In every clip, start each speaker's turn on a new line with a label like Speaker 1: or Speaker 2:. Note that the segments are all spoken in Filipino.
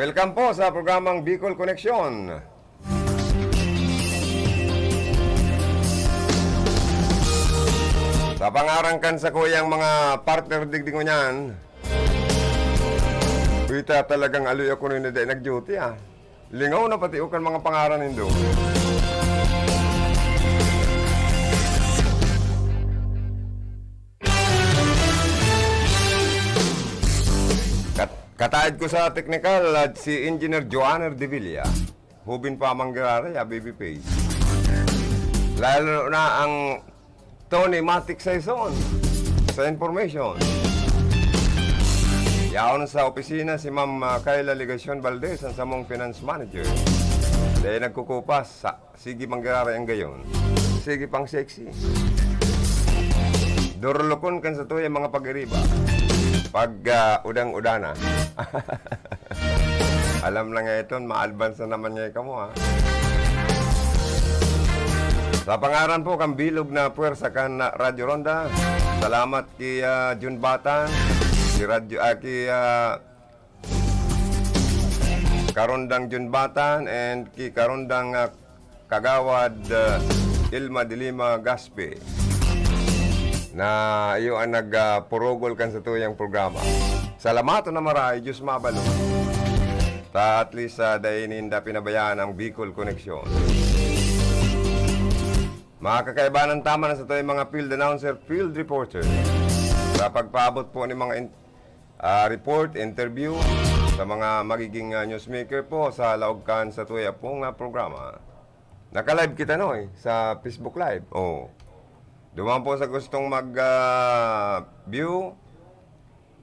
Speaker 1: Welcome po sa programang Bicol Connection. Sa pangarangkan sa kuyang mga partner digding ko niyan, kita talagang aluy ako nung hindi nag-duty Lingaw na pati ukan mga pangaran nindo. Kataid ko sa technical si Engineer Joanner De Villa. Hubin pa manggirari, baby face. Lalo na ang Tony Matic Saison sa information. Yaon sa opisina si Ma'am Kayla Ligacion Valdez, ang samong finance manager. Dahil nagkukupas, sige manggirari ang gayon. Sige pang sexy. Durlokon kan sa tuya mga pag-iriba. Pag udang-udana. Alam lang nga ito, ma-advance na naman nga kamo Sa pangaran po kang bilog na puwersa kan Radyo Ronda. Salamat kay Jun Batan, kay Karondang Jun Batan, and kay Karondang Kagawad Ilma Dilima Gaspe, na iyo ang nagpurugol kan sa tuyang programa. Salamato na maray, Diyos mabalo. Ta at least dahil hindi pinabayaan ang Bicol Connection. Mga kakaiba ng tama na sa tuyang mga field announcer, field reporter. Sa pagpaabot po ng mga report, interview sa mga magiging newsmaker po sa laugkan sa tuyang pong programa. Naka-live kita sa Facebook Live. Dumaan po sa gustong mag-view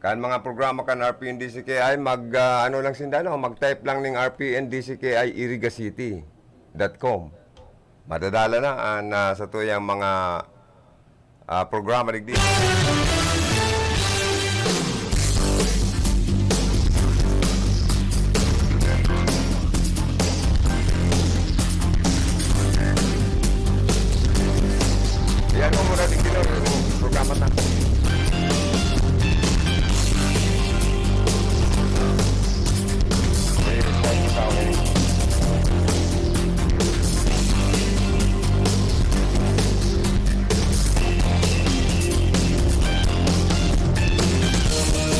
Speaker 1: kan mga programa kan RPNDCKI, mag-type lang ng RPNDCKI irigacity.com. Madadala na sa tuyang mga programa digdi. Yan mo muna din yung programa na.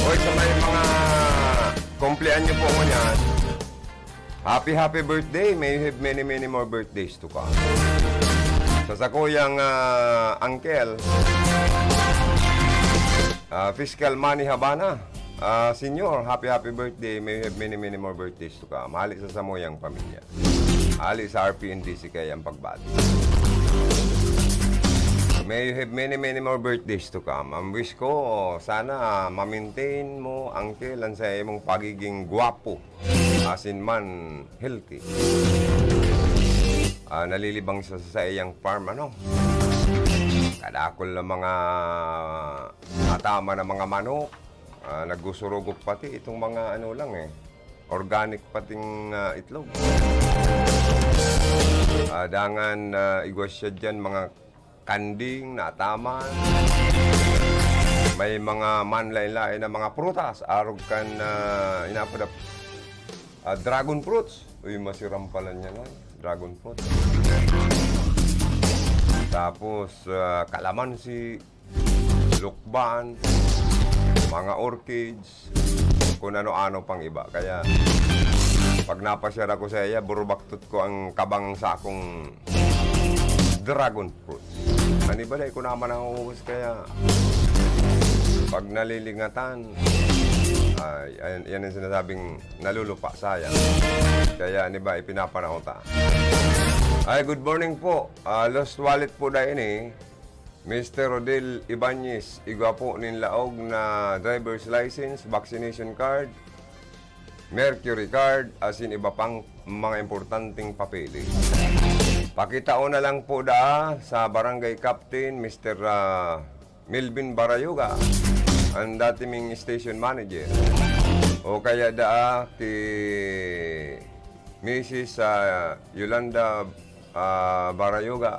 Speaker 1: Oy, sa may mga kumplihan niyo po mo niyan, happy birthday. May you have many more birthdays to come. Sa kuyang uncle, Fiscal Manny Habana, Senior, happy birthday. May you have many more birthdays to come. Hali sa samuyang pamilya. Hali sa RPNDC kaya ang pagbati. May you have many more birthdays to come. Ang wish ko, sana ma-maintain mo, uncle, ang sa imong pagiging gwapo. Asin man, healthy. Nalilibang sa iyang farm, kadakol na mga atama na mga manok, naggusurugok pati itong mga organic pating itlog. Dangan igwas siya dyan mga kanding na ataman, may mga manlain-lain na mga prutas, arog kan inapadap dragon fruits. Uy, masiram pala niya dragon fruit. Tapos kalamansi, lukban, mga orchids, kung ano-ano pang iba. Kaya pag napasyar ako sa iya, burubaktot ko ang kabang sa akong dragon fruit. Ano ba dahil ko naman nahuhus, kaya pag nalilingatan, yan ang sinasabing nalulupa, sayang. Kaya ipinapanahon ta. Good morning po. Lost wallet po dahil Mr. Rodel Ibanez, igwa po laog na driver's license, vaccination card, mercury card, asin iba pang mga importanteng papeli. Pakitao na lang po sa barangay captain, Mr. Melvin Barayoga, ang dating station manager. O kaya kay Mrs. Yolanda Barayoga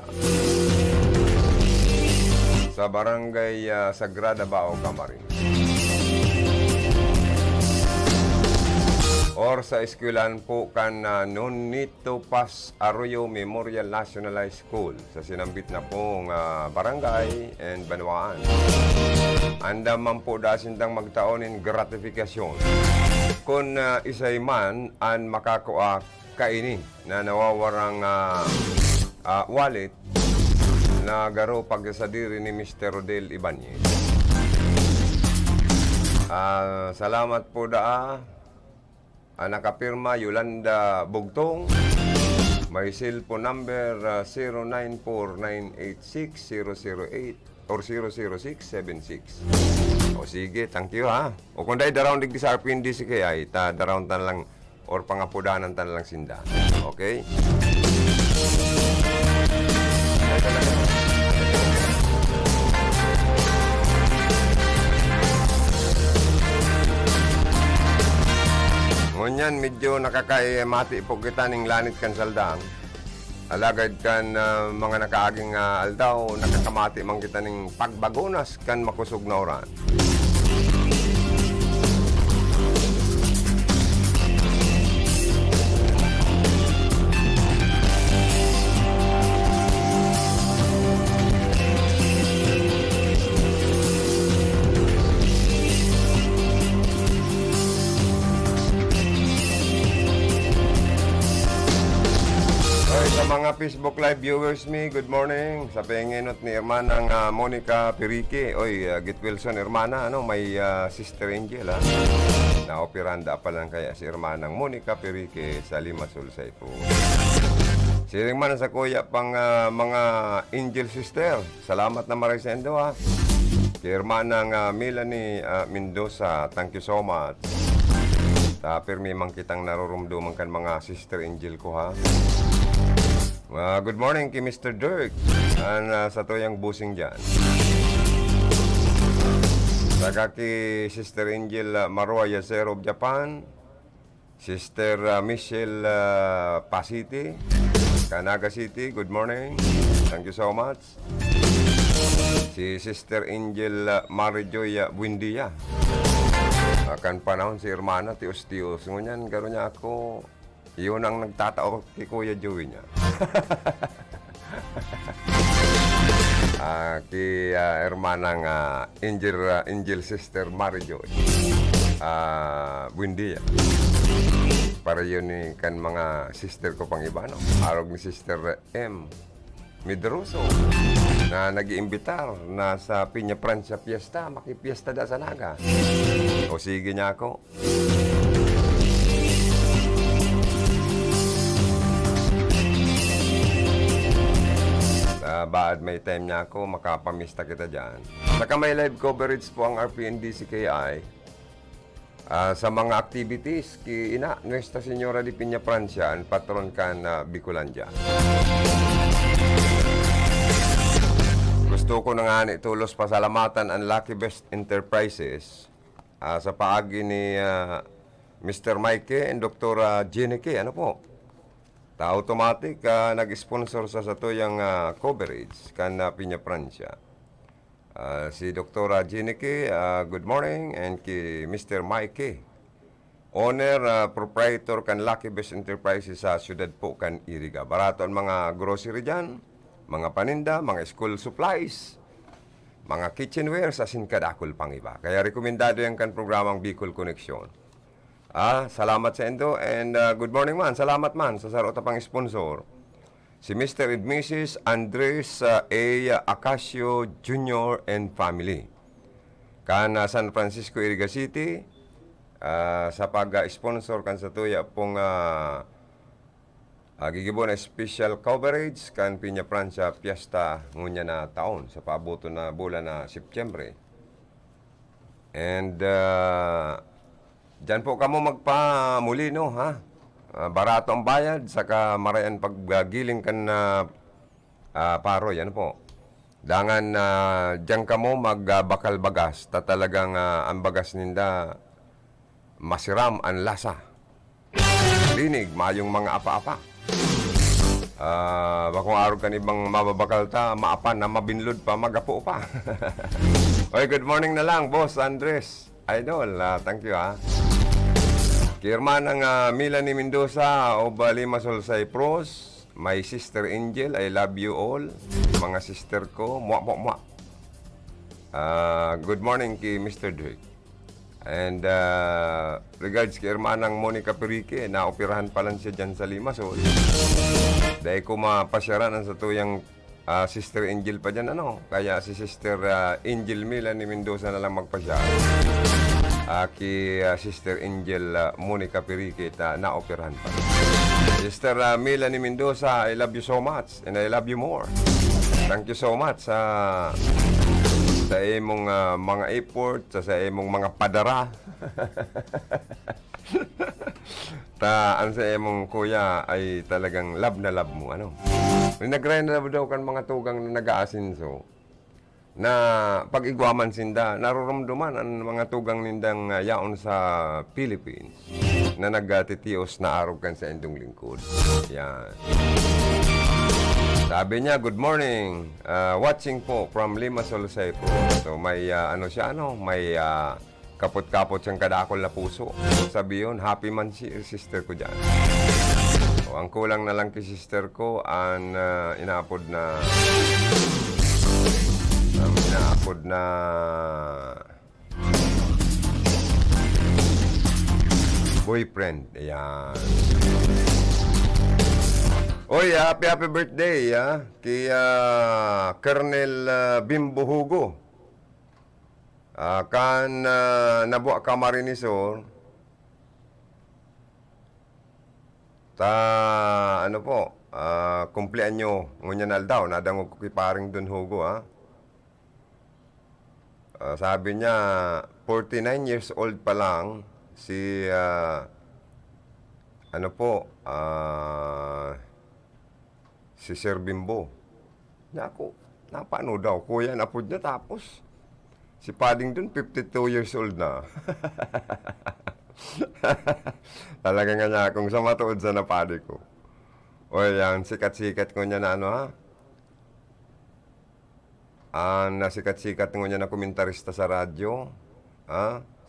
Speaker 1: sa barangay Sagrada Bao, Camarines. O or sa eskwelahan po kan Nonito Paz Arroyo Memorial National High School sa sinambit na pong barangay and Banwaan. Anda man po dasindang magtaonin gratifikasyon kung isay man ang makakuha kaini na nawawarang wallet na garo pagkasadiri ni Mr. Rodel Ibanez. Salamat po nakapirma Yolanda Bugtong. May cellphone number 094986-008 or 00676. O sige, thank you ha. O kung dahil daround digdi sa RPND si kaya, daround tan lang or pangapudanan tan lang sinda. Okay? Ngunyan, medyo nakakaimati po kita ning lanit kan saldang. Alagad kan mga nakaaging aldaw, nakakamati man kita ning pagbagonas kan makusog na oran. Sa mga Facebook Live viewers good morning. Sa pengenot ni Hermanang Monica Perique. Git Wilson, Hermana, may Sister Angel, ha? Naopiranda pa lang kaya si Hermanang Monica Perique sa Limasul sa ipo. Siring man sa kuya pang mga Angel Sister. Salamat na marisendo, ha? Kay Hermanang Melanie Mendoza, thank you so much. Pirmi mang kitang narurumduman kan mga Sister Angel ko, ha? Good morning kay Mr. Dirk sa tuyang busing dyan. Saka kay Sister Angel Marua Yasero of Japan, Sister Michelle Pasiti, Kanaga City, good morning. Thank you so much. Si Sister Angel Marijoy Buendia. Akan panahon si Hermana Tios-Tios. Ngunyan, garo niya ako. Yun ang nagtatao kay Kuya Joey niya. Kay hermanang Angel Sister Marijoy Buendia. Para yun kan mga sister ko pang iba, no? Arog ni Sister M. Medroso na nag-iimbitar na sa Piña Francia Fiesta, makipiesta da sa Naga. O sige niya ako. Baad may time niya ako, makapamista kita dyan. Saka may live coverage po ang RPNDCKI sa mga activities ki ina Nuestra Señora de Piña Francia, ang patron kan Bicolandia. Gusto ko na nga tulos pasalamatan ang Lucky Best Enterprises sa paagi ni Mr. Mike and Dr. Jeneke. Ano po? Automatic nag-sponsor sa tuyang coverage kan Piña Francia. Si Dr. Jeneke, good morning, and ki Mr. Mike, owner, proprietor kan Lucky Best Enterprises sa syudad po kan Iriga. Barato ang mga grocery dyan, mga paninda, mga school supplies, mga kitchenware sa sinkadakol pang iba. Kaya rekomendado yan kan programang Bicol Connection. Salamat sa endo and good morning man. Salamat man sa sarota pang sponsor. Si Mr. and Mrs. Andres A. Acacio Jr. and family. Kan San Francisco, Iriga City. Sa pag-sponsor kan sa tuya pong gigibo na special coverage kan Piña Francia Fiesta ngunya na taon sa paaboto na bulan na Setyembre. And dyan po kamo magpamuli, no, ha? Barato ang bayad, saka marayan paggiling kan na paro, yan po. Dangan dyan kamo magbakal bagas, talagang ang bagas ninda masiram ang lasa. Linig, mayong mga apa-apa. Bakong araw kan ibang mababakal ta, maapan na mabinlod pa, magapo pa. Okay, good morning na lang, Boss Andres. Idol, thank you, ha. Kay Hermanang Melanie Mendoza o Limasol Cyprus, my sister Angel, I love you all. Mga sister ko, muak. Good morning kay Mr. Drake. And regards kay Hermanang Monica Perique, naoperahan pa lang siya dyan sa Limasol. Dahil ko mapasyaran sa tuyang Sister Angel pa dyan, Kaya si Sister Angel Melanie Mendoza na lang magpasya. Sister Angel Monica Perique, naoperahan pa. Sister Melanie Mendoza, I love you so much and I love you more. Thank you so much sa imong mga effort, sa imong mga padara. Ang sa imong kuya ay talagang love na love mo, Nag-ride na daw kan mga tugang na nag-aasinso na pag-igwaman sinda, naruramduman ang mga tugang nindang yaon sa Philippines na nagtitios na araw kan sa indong lingkod. Yan. Sabi niya, good morning. Watching po from Limasol Cyprus. So may may kapot-kapot siyang kadakol na puso. Sabi yun, happy man si sister ko dyan. So, ang kulang na lang kay sister ko ang inaapod na boyfriend. Ayan. Oy, happy birthday kay Colonel Bimbo Hugo. Nabuak ka marinisor. Kumpleanyo ngunyan daw, nadangog ko kay paring Don Hugo, sabi niya, 49 years old pa lang, si Sir Bimbo. Naku, napano daw, kuya, napod niya, tapos, si Paddington, 52 years old na. Talaga nga niya, kung sa matuod sa napadi ko. O yan, sikat-sikat ko niya na nasikat-sikat ko niya na komentarista sa radyo,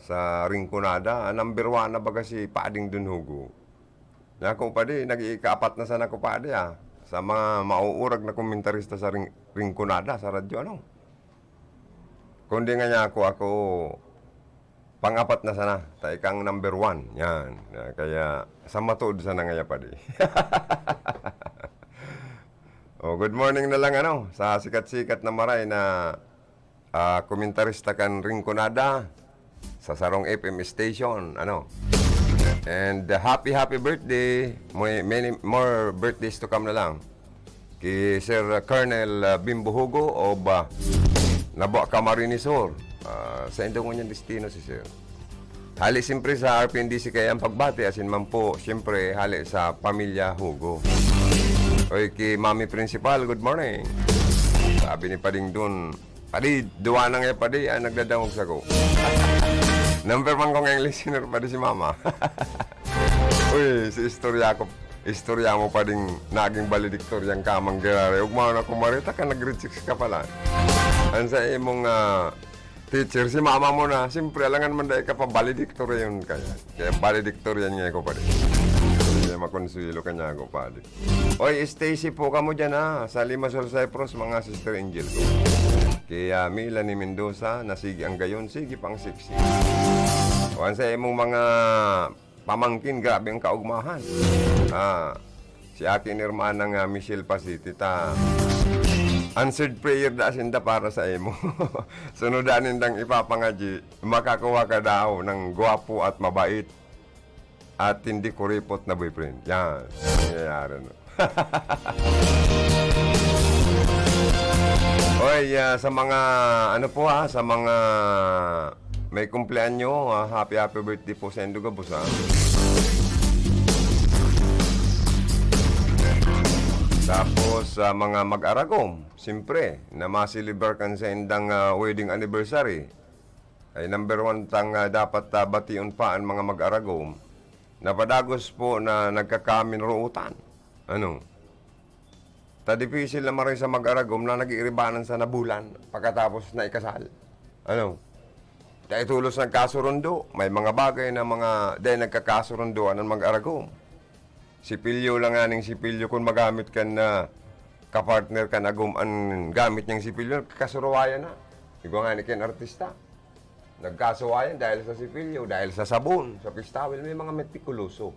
Speaker 1: sa Rinconada. Number 1 na baga si Paddington Hugo. Naku padi, nag-iikaapat na sana ko padi, sa mga mauurag na komentarista sa Rinconada, sa radyo, Kundi nga niya ako pang-apat na sana, taikang number 1. Yan. Kaya, sa matuod sana nga pa di. Good morning na lang, sa sikat-sikat na maray na komentarista kan Rinconada sa Sarong FM station, And happy birthday. Many more birthdays to come na lang. Kay Sir Colonel Bimbo Hugo o Nabuak ka marinisor. Sa indong niyang destino si Sir. Hali siyempre sa RPNDC kaya ang pagbati, asin man po, siyempre hali sa pamilya Hugo. Oy, kay Mami Principal, good morning. Sabi ni Pading dun, Padi, duwa na nga Padi, nagdadangog sa ko. Number 1 kong ang listener, Padi si Mama. Uy, si istorya mo Pading naging valedictorian kamang gerare. Ug mao na kumarita ka, nag-grade 6 ka pala. Ang sa imong teacher, si mama mo na, siyempre, alangan man dahil ka pa, valedictorian kaya. Kaya valedictorian niya ako pa rin. Kaya makonsuelo ka niya ako pa rin. Oy, Stacy po ka mo dyan sa Limasol Cyprus, mga Sister Angel ko. Kaya Melanie Mendoza, nasigi ang gayon, sige pang siksi. O, ang sa imong mga pamangkin, grabe ang kaugmahan. Si akin Hermanang Michelle Pasiti, answered prayer da sinda para sa imo. Sunudanin dang ipapangaji, makakuha ka daw ng gwapo at mabait at hindi kuripot na boyfriend. Yan, nangyayari Oy, sa mga sa mga may kumpleanyo, happy birthday po sa Enduga Busa. Tapos sa mga mag-aragom, siyempre, na masilibar kan sa indang wedding anniversary, ay number 1 dapat bation pa ang mga mag-aragom. Napadagos po na nagkakamin ruutan. Tadipisil na maray sa mag-aragom na nag-iiribanan sa nabulan pagkatapos na ikasal. Dahil tulos nagkasurundo, may mga bagay na mga dahil nagkakasurundoan ng mag-aragom. Sipilyo lang aning sipilyo kung magamit ka na kapartner ka na ang gamit niyang sipilyo, kasuruwayan na. Ikaw nga ni Ken artista. Nagkasuwayan dahil sa sipilyo, dahil sa sabon, sa pistawil, may mga metikuloso.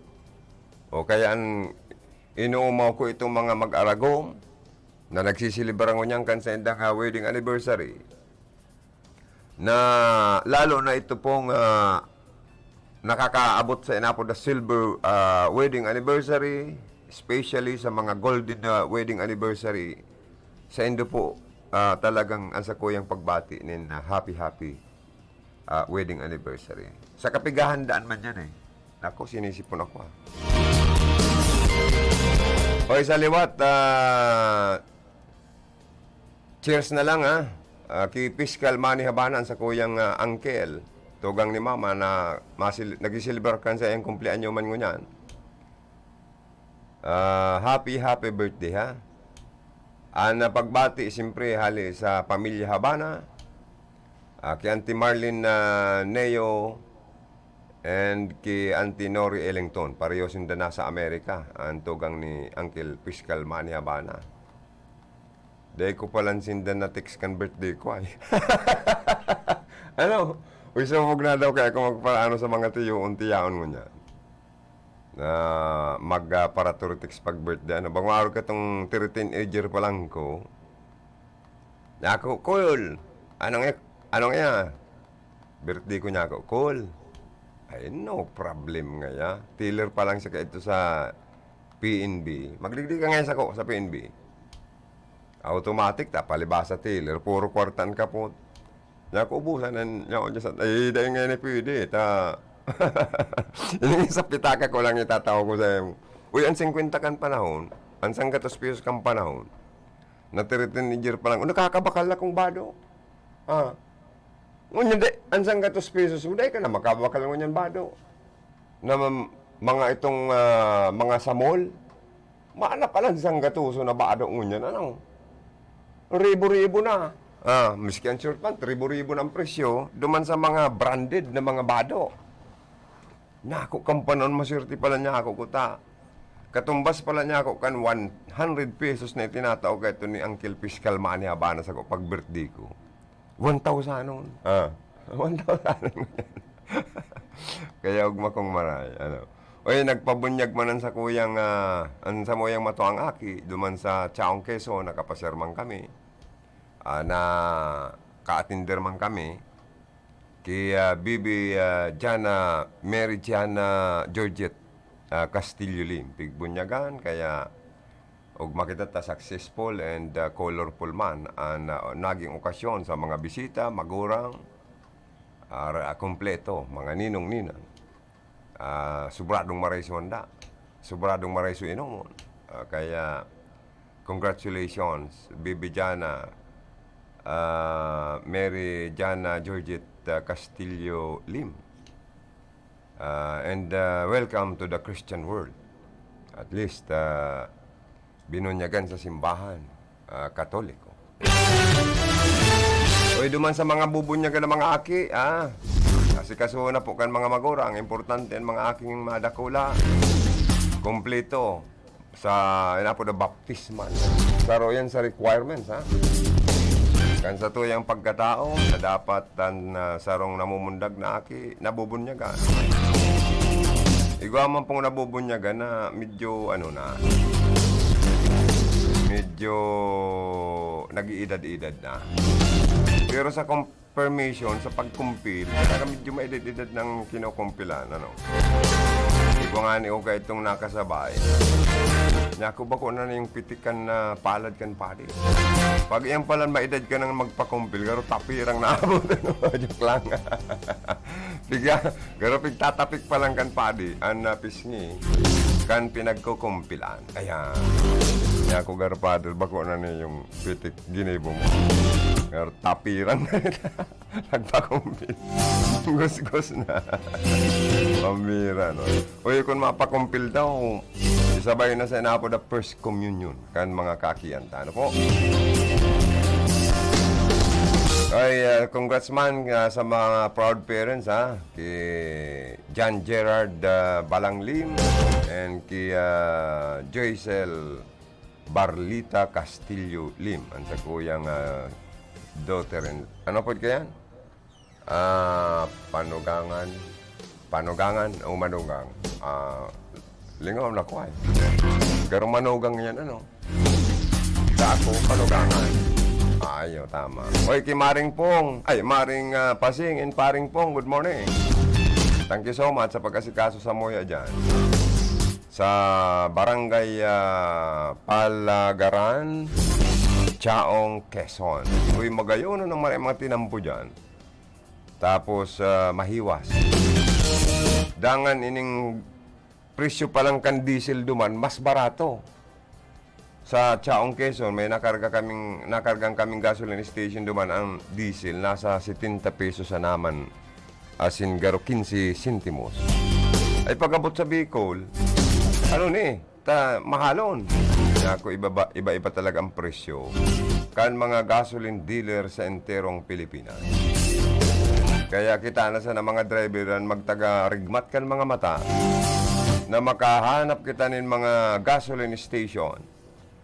Speaker 1: O kaya inuumaw ko itong mga mag-aragom na nagsisilibran ko niyang kansendang wedding anniversary. Na lalo na ito pong nakakaabot sa inapod na silver wedding anniversary, especially sa mga golden wedding anniversary. Sa Indo po, talagang ang sa kuyang pagbati nin happy wedding anniversary. Sa kapigahandaan man yan Ako, sinisipon ako Okay, sa liwat, cheers na lang kay Fiscal Manny Habanan sa kuyang uncle, tugang ni mama na nag-silver kan sa iyong kumpleanyo man ngunyan. Happy birthday pagbati siyempre hali sa pamilya Habana, kay Auntie Marlene Neo and kay Auntie Nori Ellington, pareho sinda na sa Amerika, ang tugang ni Uncle Fiscal Manny Habana. Dahil ko palang sindan na text kan birthday ko Ano? Uy, sumog na daw kaya kung magpaano sa mga tiyo, unti-yaon mo niya. Na para text pag birthday. Bang araw ka itong 13-ager pa lang ko. Na ako, cool. Anong iya? Birthday ko niya ako, cool. Ay, no problem nga ya. Tiller pa lang siya ito sa PNB. Magligdig ka ngayon sa PNB. Automatic, palibasa tiller, puro kwartan ka po. Naku, ubusan na dyan. Ay, dahil ngayon pwede. Yung sa pitaka ko lang itatawa ko sa'yo. Uy, ang 50 kan panahon, ang 100 pesos kan panahon, na 13 year pa lang, nakakabakal na kong bado. Ngunyan, ang 100 pesos, dahil ka na makabakal ngunyan bado. Na mga itong mga samol, maana palang 100 na bado ngunyan, ano? Ribo-ribo na. Miski ang short pant, ribo-ribo ng presyo, duman sa mga branded na mga bado. Nako, kampanon, maswerte pala niya ako kuta. Katumbas pala niya ako kan 100 pesos na itinatao ka ito ni Uncle Fiscal Manny Habana sa pag birthday ko. 1,000 nun. 1,000 nun. Kaya ugma kong maray. Oy, nagpabunyag manan sa kuyang, sa moyang matuang aki, duman sa Chaong Quezon, nakapaserman kami. Na ka-attender man kami kay Bibi Jana, Mary Jana Georgette Castillo Lim. Pigbunyagan, kaya og makita ta successful and colorful man ang naging okasyon sa mga bisita, magurang, kompleto, mga ninong-ninang. Sobradong maray suwanda, sobradong maray su inomon. Kaya congratulations, Bibi Jana, Mary Jana Georgette Castillo Lim. And welcome to the Christian world. At least, binunyagan sa simbahan, Katoliko. Oy, duman sa mga bubunyagan ng mga aki, kasi kasuho na po kan mga magurang, importante ang mga aking madakula. Kompleto sa inapo na baptismal. Saro yan sa requirements, kan sa tuyang pagkatao na dapat sarong namumundag na aki, nabubunyagan. Igwa man pong nabubunyagan na medyo medyo nag-iedad-edad na. Pero sa confirmation, sa pag-compile, talaga medyo maedad-edad ng kinokompilan, Igwa nga ni Uga itong nakasabay. Naku ba ko na yung pitikan na palad kan padi. Pag iyang palan maedad ka nang magpakumpil, garo tapirang naabot. Joke lang. Garo pigtatapik pa lang kan padi, ang napisngi, kan pinagkukumpilan. Ayan. Naku garo padel, bako na niya yung pitik ginibo mo. Garo tapirang nagpakumpil. Gus-gus na. Pamira, Uy, kung mapakumpil daw, isabay na sa inapo the first communion kan mga kakiyanta. Ano po? Ay, congrats man sa mga proud parents ha. Kay John Gerard Balanglim and kay Joycel Barlita Castillo Lim. Ang sa kuyang daughter and ano po kayan? Panugangan o manugang. Lingaw na ko ay. Pero manugang yan ano. Dako, panugangan. Ayaw, tama. Oy, kay Maring Pong. Ay, Maring Pasing and Paring Pong. Good morning. Thank you so much sa pagkasikaso sa Moya dyan. Sa Barangay Palagaran, Chaong, Quezon. Uy, magayon ng mga tinampo dyan. Tapos, mahiwas. Dangan ining presyo palang kan diesel duman, mas barato. Sa Chaong, Quezon, may nakargang kaming gasoline station duman ang diesel. Nasa 70 pesos sa naman. Asin garo 15 centimos. Ay pagabot sa Bicol, ano ni? Mahalon. Ako iba-iba talaga ang presyo. Kan mga gasoline dealer sa enterong Pilipinas. Kaya kita na sa mga driver magtaga rigmat kan mga mata na makahanap kita nin mga gasoline station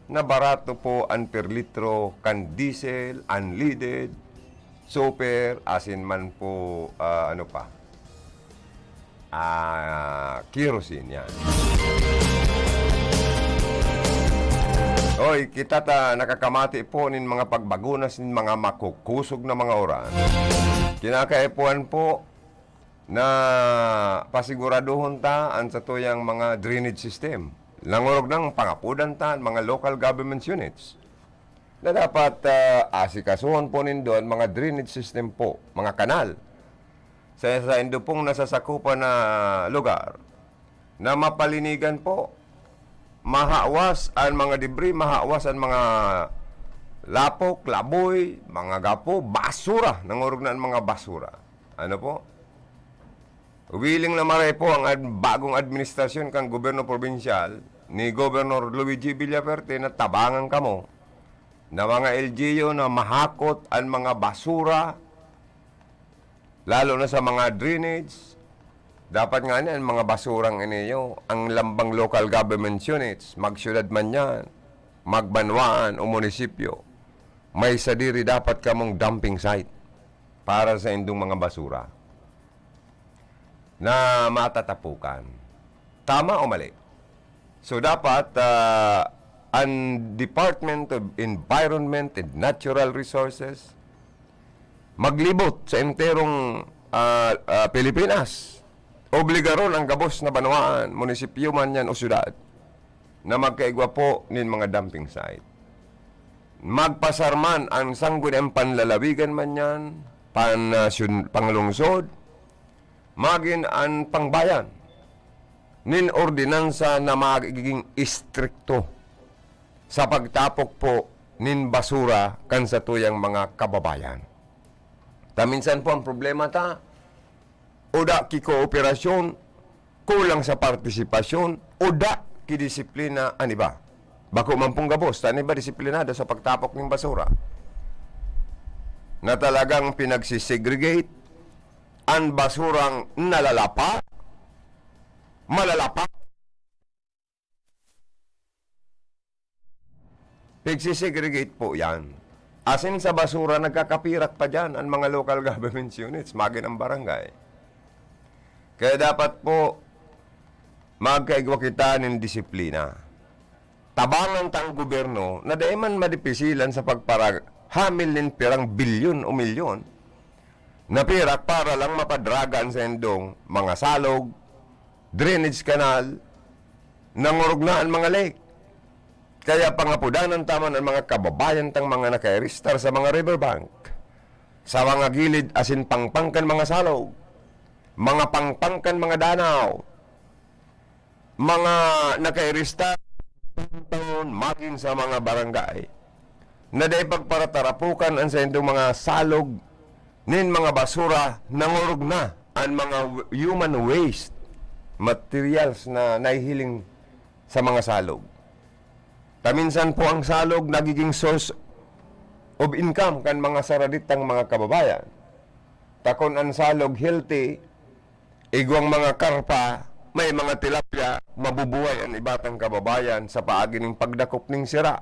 Speaker 1: na barato po ang per litro kan diesel, unleaded, super, asin man po, kerosene yan. Oy, kita nakakamati po nin mga pagbagunas nin mga makukusog na mga oras. Kinakaipuan po na pasiguraduhon ta ang sa tuyang mga drainage system. Langurog ng pangapudan ta mga local government units na dapat asikasuhon po nindon mga drainage system po, mga kanal sa indo pong nasasakupan na lugar na mapalinigan po, mahawas ang mga debris, mahawas ang mga lapok, laboy, mga gapo, basura, nangurog na ang mga basura. Ano po? Willing na maray po ang bagong administrasyon kang gobyerno probinsyal ni Governor Luigi Villaferte na tabangan kamo na mga LGU na mahakot ang mga basura lalo na sa mga drainage. Dapat nga niyan mga basurang iniyo ang lambang local government units, magsyudad man yan, magbanwaan o munisipyo, may sadiri dapat kamong dumping site para sa indong mga basura na matatapukan. Tama o mali? So dapat ang Department of Environment and Natural Resources maglibot sa enterong Pilipinas. Obligaron ang gabos na banwaan, munisipyo man yan o syudad na magkaigwa po nin mga dumping site. Magpasarman ang sangguniang panlalawigan man yan, panglungsod, maging ang pangbayan nin ordinansa na magiging istrikto sa pagtapok po nin basura kan sa tuyang mga kababayan. Minsan po ang problema oda ki kooperasyon, kulang sa partisipasyon, oda ki disiplina, ba? Bako man pong gabos, tani ba disiplinado sa pagtapok ng basura? Na talagang pinagsisegregate ang basurang malalapa, pigsisegregate po yan. Asin sa basura, nagkakapirak pa dyan ang mga local government units, maging ang barangay. Kaya dapat po, magkaigwa kita ng disiplina. Tabangan tang gobyerno na dahil man madipisilan sa pagparahamil ng pirang bilyon o milyon na pirak para lang mapadragan sa endong mga salog, drainage canal, nangurog na ang mga lake. Kaya pangapudanan taman ang mga kababayan tang mga nakairistar sa mga riverbank, sa mga gilid asin pangpangkan mga salog, mga pangpangkan mga danaw, mga nakairistar maging sa mga barangay na dahil pagparatarapukan ang sa indong mga salog nin mga basura nangurog na ang mga human waste materials na nahihiling sa mga salog. Taminsan po ang salog nagiging source of income kan mga saraditang mga kababayan. Takon ang salog healthy, igwang mga karpa, may mga tilapia, mabubuhay ang ibatang kababayan sa paagi ng pagdakop ng sira.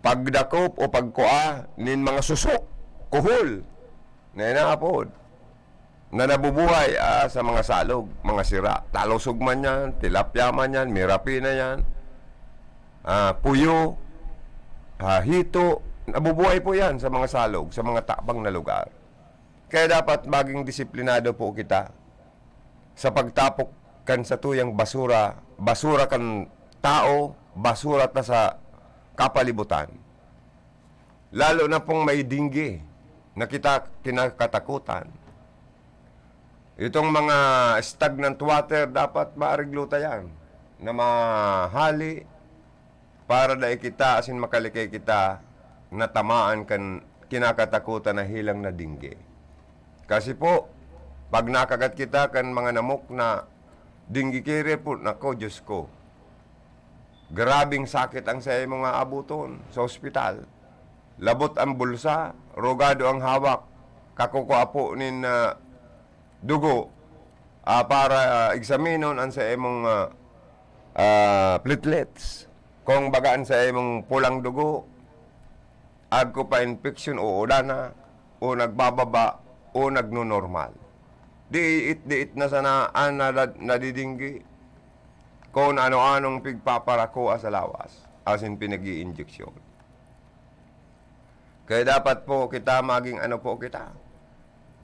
Speaker 1: Pagdakop o pagkua nin mga susok, kuhol, na inaapod, na nabubuhay sa mga salog, mga sira. Talusog man yan, tilapia man yan, mirapina yan, puyo, hito, nabubuhay po yan sa mga salog, sa mga tabang na lugar. Kaya dapat maging disiplinado po kita sa pagtapok kan sa tuyang basura, basura kan tao, basura ta sa kapalibutan. Lalo na pong may dinggi na kita kinakatakutan. Itong mga stagnant water, dapat maarigluta yan na mahali para dahil kita, asin makalikay kita, natamaan kan kinakatakutan na hilang na dinggi. Kasi po, pag nakagat kita kan mga namok na dinggi kire po, nako, Diyos ko, grabing sakit ang sa mga abuton sa ospital. Labot ang bulsa, rogado ang hawak, kakukuha po nin dugo para examinon ang sa imong platelets. Kung bagaan sa imong pulang dugo, agko pa infection o udana, o nagbababa, o nagno-normal. Diit na sana nadidinggi kung ano-anong pigpaparako sa lawas, asin pinag-i-injeksyon. Kaya dapat po kita maging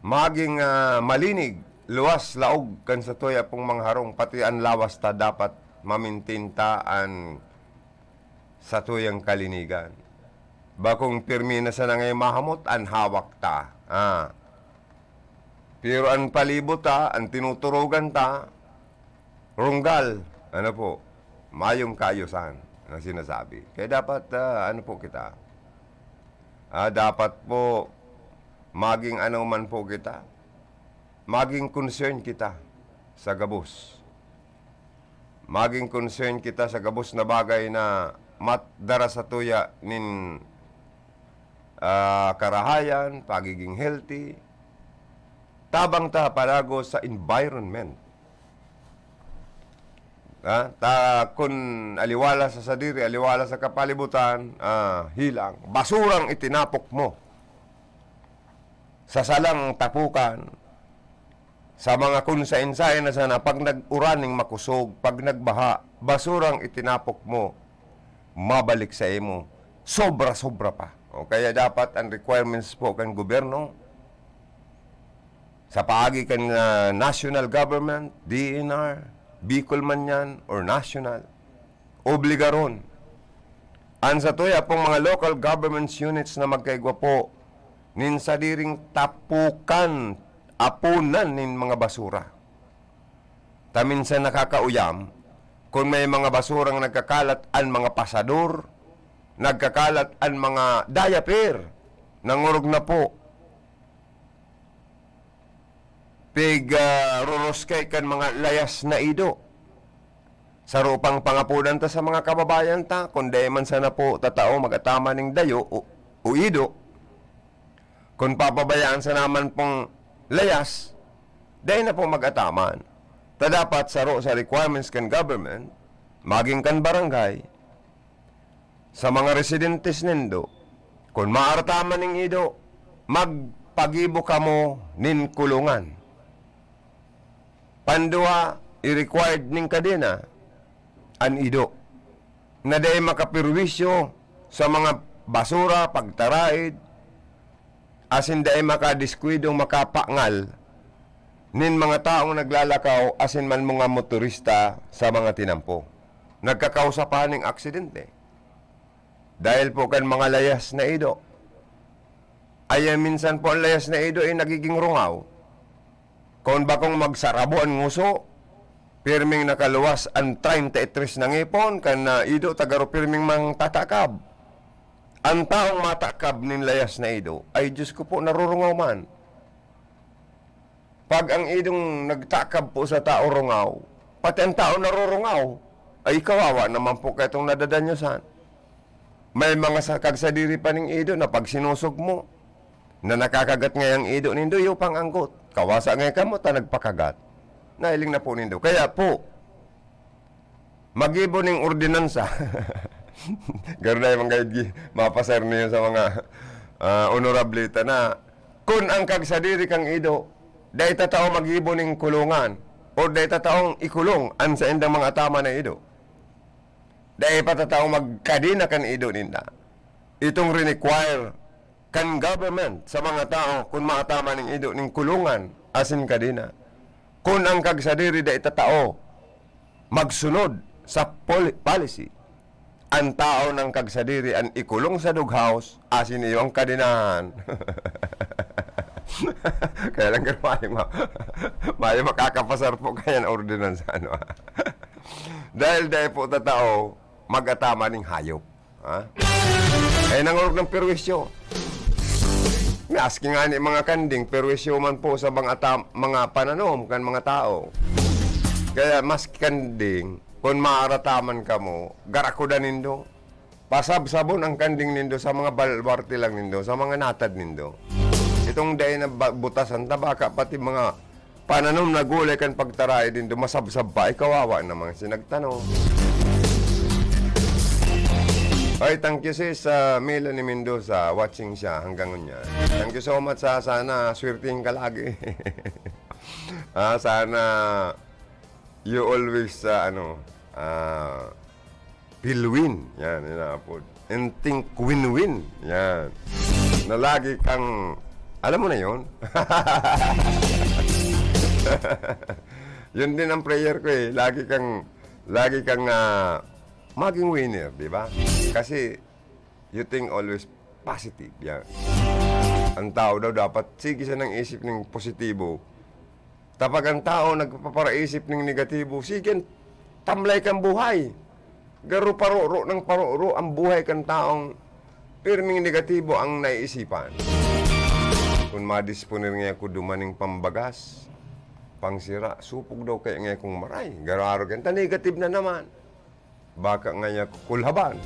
Speaker 1: maging malinig, luwas, laog, kan sa tuya pong mga harong, pati ang lawas ta dapat mamintintaan sa tuyang kalinigan. Bakong pirmi na sa ngay mahamot, ang hawak ta. Pero ang palibot ta, ang tinuturugan ta, runggal, mayong kayusan na sinasabi. Kaya dapat, kita, dapat po, maging man po kita, maging concern kita sa gabos. Maging concern kita sa gabos na bagay na matdara sa tuya nin karahayan, pagiging healthy, tabang ta palago sa environment. Kun aliwala sa sadiri, aliwala sa kapalibutan, hilang. Basurang itinapok mo sa salang tapukan, sa mga kunsa-insay na sana, pag nag-uraning makusog, pag nagbaha, basurang itinapok mo, mabalik sa imo, sobra-sobra pa. O kaya dapat ang requirements po kan gobyerno, sa paagi kan national government, DNR, Bicol man yan, or national, obligaron. Ang sa tuya pong mga local government units na magkaigwa po, nin sa diring tapukan, apunan nin mga basura. Taminsan nakakauyam, kung may mga basurang nagkakalat ang mga pasador, nagkakalat ang mga diaper, nangurog na po, ruruskay kan mga layas na ido. Sa rupang pangapunan ta sa mga kababayan ta, kundi man sana po tatao magatama ng dayo o ido, kung papabayaan sa naman pong layas, dahil na po mag-ataman. Ta dapat sa requirements kan government, maging kan barangay, sa mga residentes nindo, kung maartaman ng ido, magpagibo ka mo nin kulungan. Pandua, i-required ning kadena, an ido, na dahil makapirwisyo sa mga basura, pagtaraid, asin dahil makadiskwido, makapangal, nin mga taong naglalakaw, asin man mga motorista sa mga tinampo. Nagkakausa pa ng aksidente. Dahil po kan mga layas na ido. Ay minsan po ang layas na ido ay nagiging rungaw. Kung bakong magsarabo ang nguso, pirming nakaluwas ang 33 ng ipon, kan ido tagaro pirming mang tatakab. Ang taong matakab nin layas na ido, ay Diyos ko po narurungaw man. Pag ang idong nagtakab po sa tao rungaw, pati ang tao narurungaw, ay kawawa naman po kaitong nadadanyosan. may mga kagsadiri pa ning ido na pag sinusog mo, na nakakagat ngayang ido nindo, yung panganggot. Kawasa ngay kamo, ta nagpakagat. Nailing na po nindo. Kaya po, mag-ibo ning ordinansa. Garo na yung mga mapasar niyo sa mga honorablita na kung ang kagsadiri kang ido, dahil tatao mag-ibo ning kulungan o dahil tataong ikulong an sa indang mga tama na ido. Dahil patataong magkadina kan ido ninda. Itong require kan government sa mga tao kung maatama ning ido ning kulungan asin kadina. Kung ang kagsadiri dahil tatao magsunod sa policy, ang tao ng kagsadiri ang ikulong sa dughouse asin iyo ang kadinahan. Kaya lang mayo makakapasar po kaya ng ordinansa ano. dahil po tatao mag-atama ning hayop. Ha? Ay nangurog ng perwisyo. May asking nga ni mga kanding, perwisyo man po sa mga pananom kan mga tao. Kaya mas kanding, kung maarataman ka mo, garakuda nindo. Pasabsabon ang kanding nindo sa mga balwarte lang nindo, sa mga natad nindo. Itong day na butasan, tabaka, pati mga pananom na gulay kan pagtaray nindo, masabsab pa, kawawa naman sinagtanong. Ay, thank you sis sa Melanie Mendoza, watching siya hanggang ngayon. Thank you so much sana swertihin ka lagi. Sana you always feel win. Yan, po. And think win-win. Yan. Na lagi kang, alam mo na yun? Yun din ang prayer ko eh. Lagi kang maging winner, di ba? Kasi you think always positive. Yan. Ang tao daw dapat sige siya ng isip ng positibo. Tapag ang tao nagpaparaisip ng negatibo, sige, tamlay kang buhay. Garo paroro ng paroro ang buhay kang taong pirming negatibo ang naiisipan. Kung madisponer nga ako dumaning pambagas, pangsira, supog daw kaya nga kong maray. Garo-aro kanta, negative na naman. Baka nga niya kulhaban.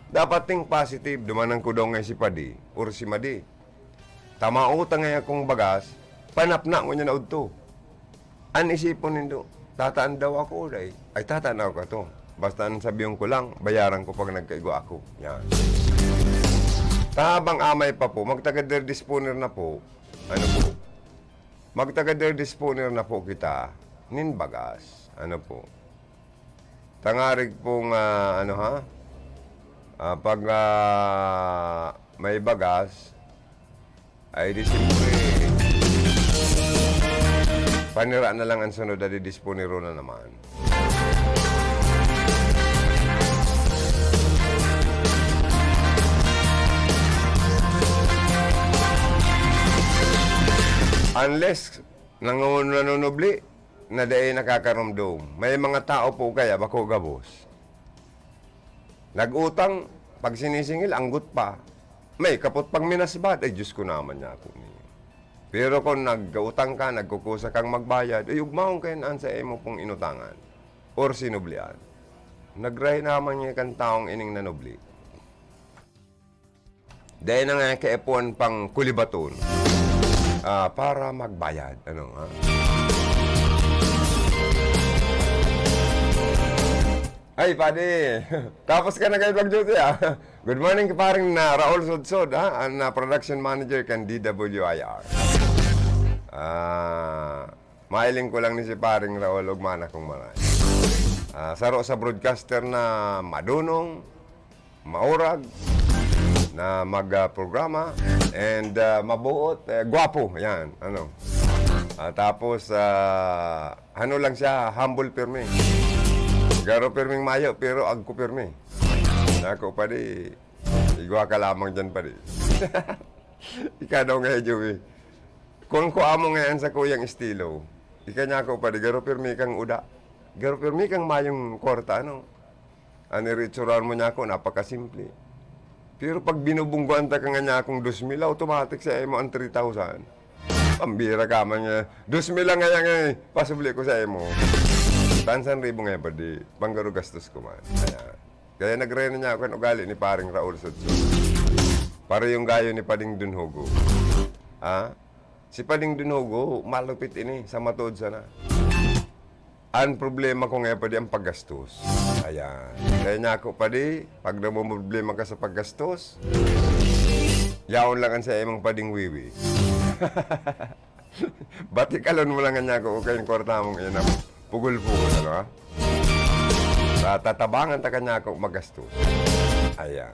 Speaker 1: Dapat ting positive, dumanang ko daw nga si Padi, or si Madi. Tamautang nga kong bagas, panapna ko niya na udto. An isipon nindo, tataan daw ako, day. Ay, tataan ako to. Basta ang sabihin ko lang, bayaran ko pag nagkaigo ako. Yan. Tabang amay pa po, magtaga-der disponer na po, magtaga-der disponer na po kita, nin bagas, tangarig pong, pag may bagas, ay di siyempre, panira na lang ang sunod, ay disponero na naman. Unless nanunubli na dahil nakakarumdum. May mga tao po kaya bako gabos. Nag-utang, pag sinisingil, anggut pa. May kapot pang minasbat, ay Diyos ko naman niya ako niya. Pero kung nag-utang ka, nagkukusa kang magbayad, ay ugmaong kayo naan sa emo pong inutangan. Or sinublian. Nagrahi naman niya kan taong ining nanubli. Dahil na nga kaipuan pang kulibaton. Para magbayad. Ay, Padi. Tapos ka na kayo mag-duty, Good morning, paring na Raul Sodsod, ang production manager kan DWIR. Mailing ko lang ni si paring Raul Ugmana kung maray. Saro sa broadcaster na madunong, maurag, na mag-programa, and mabuot, gwapo, yan, tapos, lang siya, humble pirmi. Garo pirming mayo, pero agko pirmi. Nako pa di, igwa ka lamang dyan pa di. Ika daw nga, Joey. Kung ko amo ngayon sa kuyang estilo, ika niya ko pa di, garo pirmi kang uda. Garo pirmi kang mayong korta, Aniritsuran mo niya ako, napakasimple. Pero pag binubungguan ta ka nga niya akong 2,000, automatic sa emo ang 3,000. Pambira ka man niya. 2,000 lang nga pasubli ko sa emo. 1,000 nga pa di. Panggaro gastos ko man. Kaya, Kaya nagreno niya ako ang ugali ni paring Raul Sudso. Para yung gayo ni Pading Dunhugo. Si Pading Dunhugo, malupit ini sa matod sana. Ang problema ko ngayon, padi ang paggastos. Ayan. Kaya niya ako, padi, pag problema ka sa paggastos, yaon lang ang sa imong Pading Wiwi. Batikalon mo lang niya ako, kayong kwarta mong iyan, pugul-pugul, ano ha? Tatabangan ta kanya ako magastos. Ayan.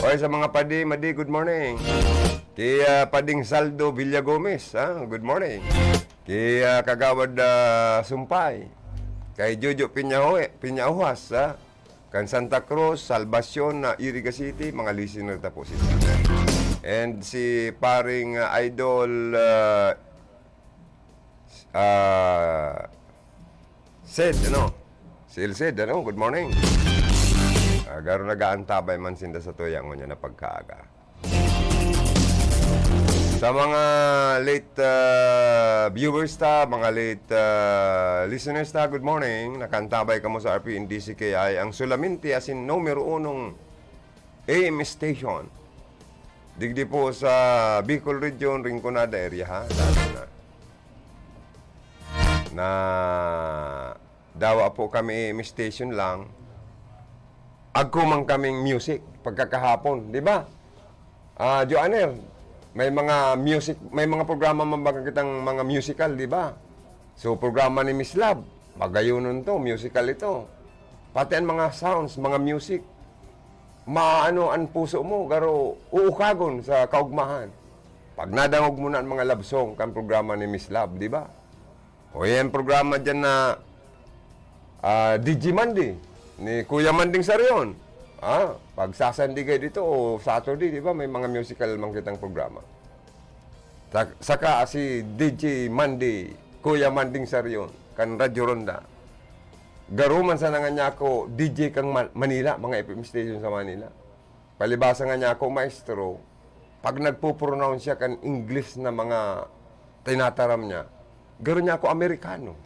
Speaker 1: Okay, sa mga padi, madi, good morning. Kay Pading Saldo Villa Gomez, good morning. Kay Kagawad Sumpay. Kay Jojo Piñahuas, kan Santa Cruz, Salvacion, Iriga City, mga listener ta po sila. And si paring idol Sed, ano? Si Ilsed, ano? Good morning. Garo nagaantabay man sinda sa tuyang niya na pagkaaga. Sa mga late viewers ta, mga late listeners ta, good morning. Nakantabay ka mo sa RPN DCKI. Ang Sulaminti as in numero 1 AM station. Digdi po sa Bicol Region, Rinconada area, ha? Na dawa po kami AM station lang. Agkumang kaming music pagkakahapon, di ba? Joanner, may mga music, may mga programa mabagakitang mga musical, di ba? So programa ni Miss Love, magayunon to, musical ito. Pati ang mga sounds, mga music. Maano ang puso mo, garo uukagon sa kaugmahan. Pag nadangog mo na ang mga love song kan programa ni Miss Love, di ba? O yan programa dyan na DJ Mandi ni Kuya Manding Sarion. Pag sasandigay dito o Saturday, di ba, may mga musical man kitang programa. Saka si DJ Mandi, Kuya Manding Sarion, kan Radyo Ronda. Garuman sa nga niya ako, DJ kang Manila, mga FM station sa Manila. Palibasa nga niya ako, maestro, pag nagpo-pronounce siya kan English na mga tinataram niya, garo niya ako Amerikano.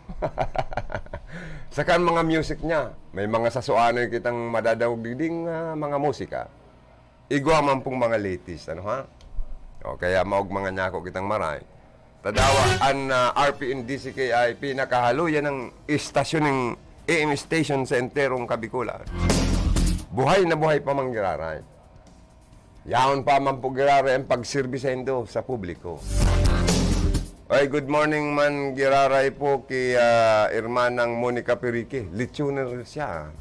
Speaker 1: Saka mga music niya, may mga sasuanoy kitang madadawag ding mga musika. Igwa man pong mga latest, ano ha? O, kaya maog mga niya ako kitang maray. Tadawa, ang RPN DCKI, pinakahaluyan ng istasyon ng AM station sa enterong Kabikulan. Buhay na buhay pa mang giraray. Yaon pa man po giraray ang pagsirbisendo sa publiko. Ay, good morning man giraray po kay Irmanang Monica Perique. Listener siya.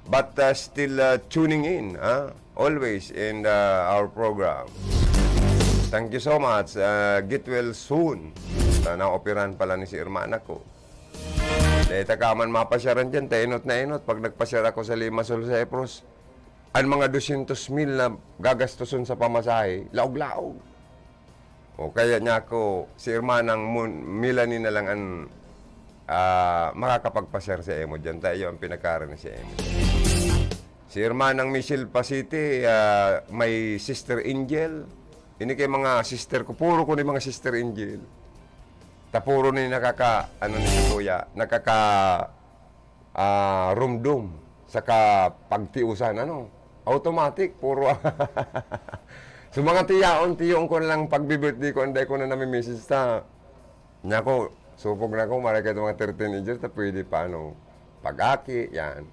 Speaker 1: But still tuning in, always in our program. Thank you so much. Get well soon. Na-operan pala ni si Irmana ko. Takaman mapasyaran dyan, tainot na inot. Pag nagpasyar ako sa Limasol sa Epros, ang mga 200,000 na gagastuson sa pamasahe, laog-laog. O kaya niya ako, si Irmanang Milani na lang ang makakapagpasyar sa Emo dyan. Tayo ang pinakaran si Emo. Si Irmanang Michelle Pasite, may Sister Angel. Ini kay mga sister ko, puro ko ni mga Sister Angel. Tapuro ni kuya, rumdum, saka pagtiusan, automatic, puro. So mga tiyaon ko lang pagbi-birthday ko, anday ko na nami-message ta. Nya ko, supog na ko, maray ka mga 13 years, ta pwede pa, pag-aki, yan.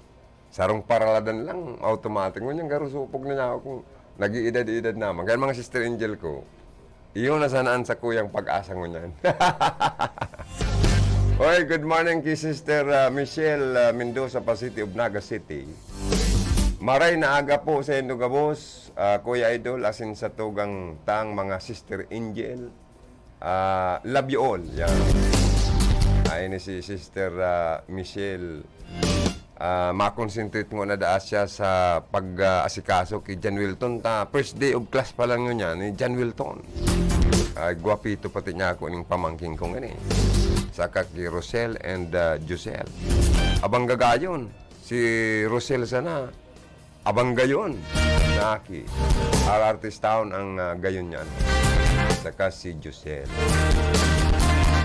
Speaker 1: Sarong paraladan lang, automatic. Ngunyan, garo supog na niya ako kung nag-iedad-iedad naman. Kaya mga Sister Angel ko, iyon na sanaan sa kuyang pag-asa ngunyan. Oy, good morning kay Sister Michelle Mendoza, City of Naga City. Maray na aga po sa inyo gabos, Kuya Idol, asin sa tugang tang mga Sister Angel. Love you all. Yan. Ay ni si Sister Michelle. Makonsentrate mo na daas siya sa pag-asikaso kay John Wilton. First day of class pa lang yun yan, ni John Wilton. Guwapito pati niya ako ng pamangking kong gani. Saka kay Rosel and Josel. Abang gagayon. Si Rosel sana. Abang gayon. Naki. Artist Town ang gayon niyan. Saka si Josel.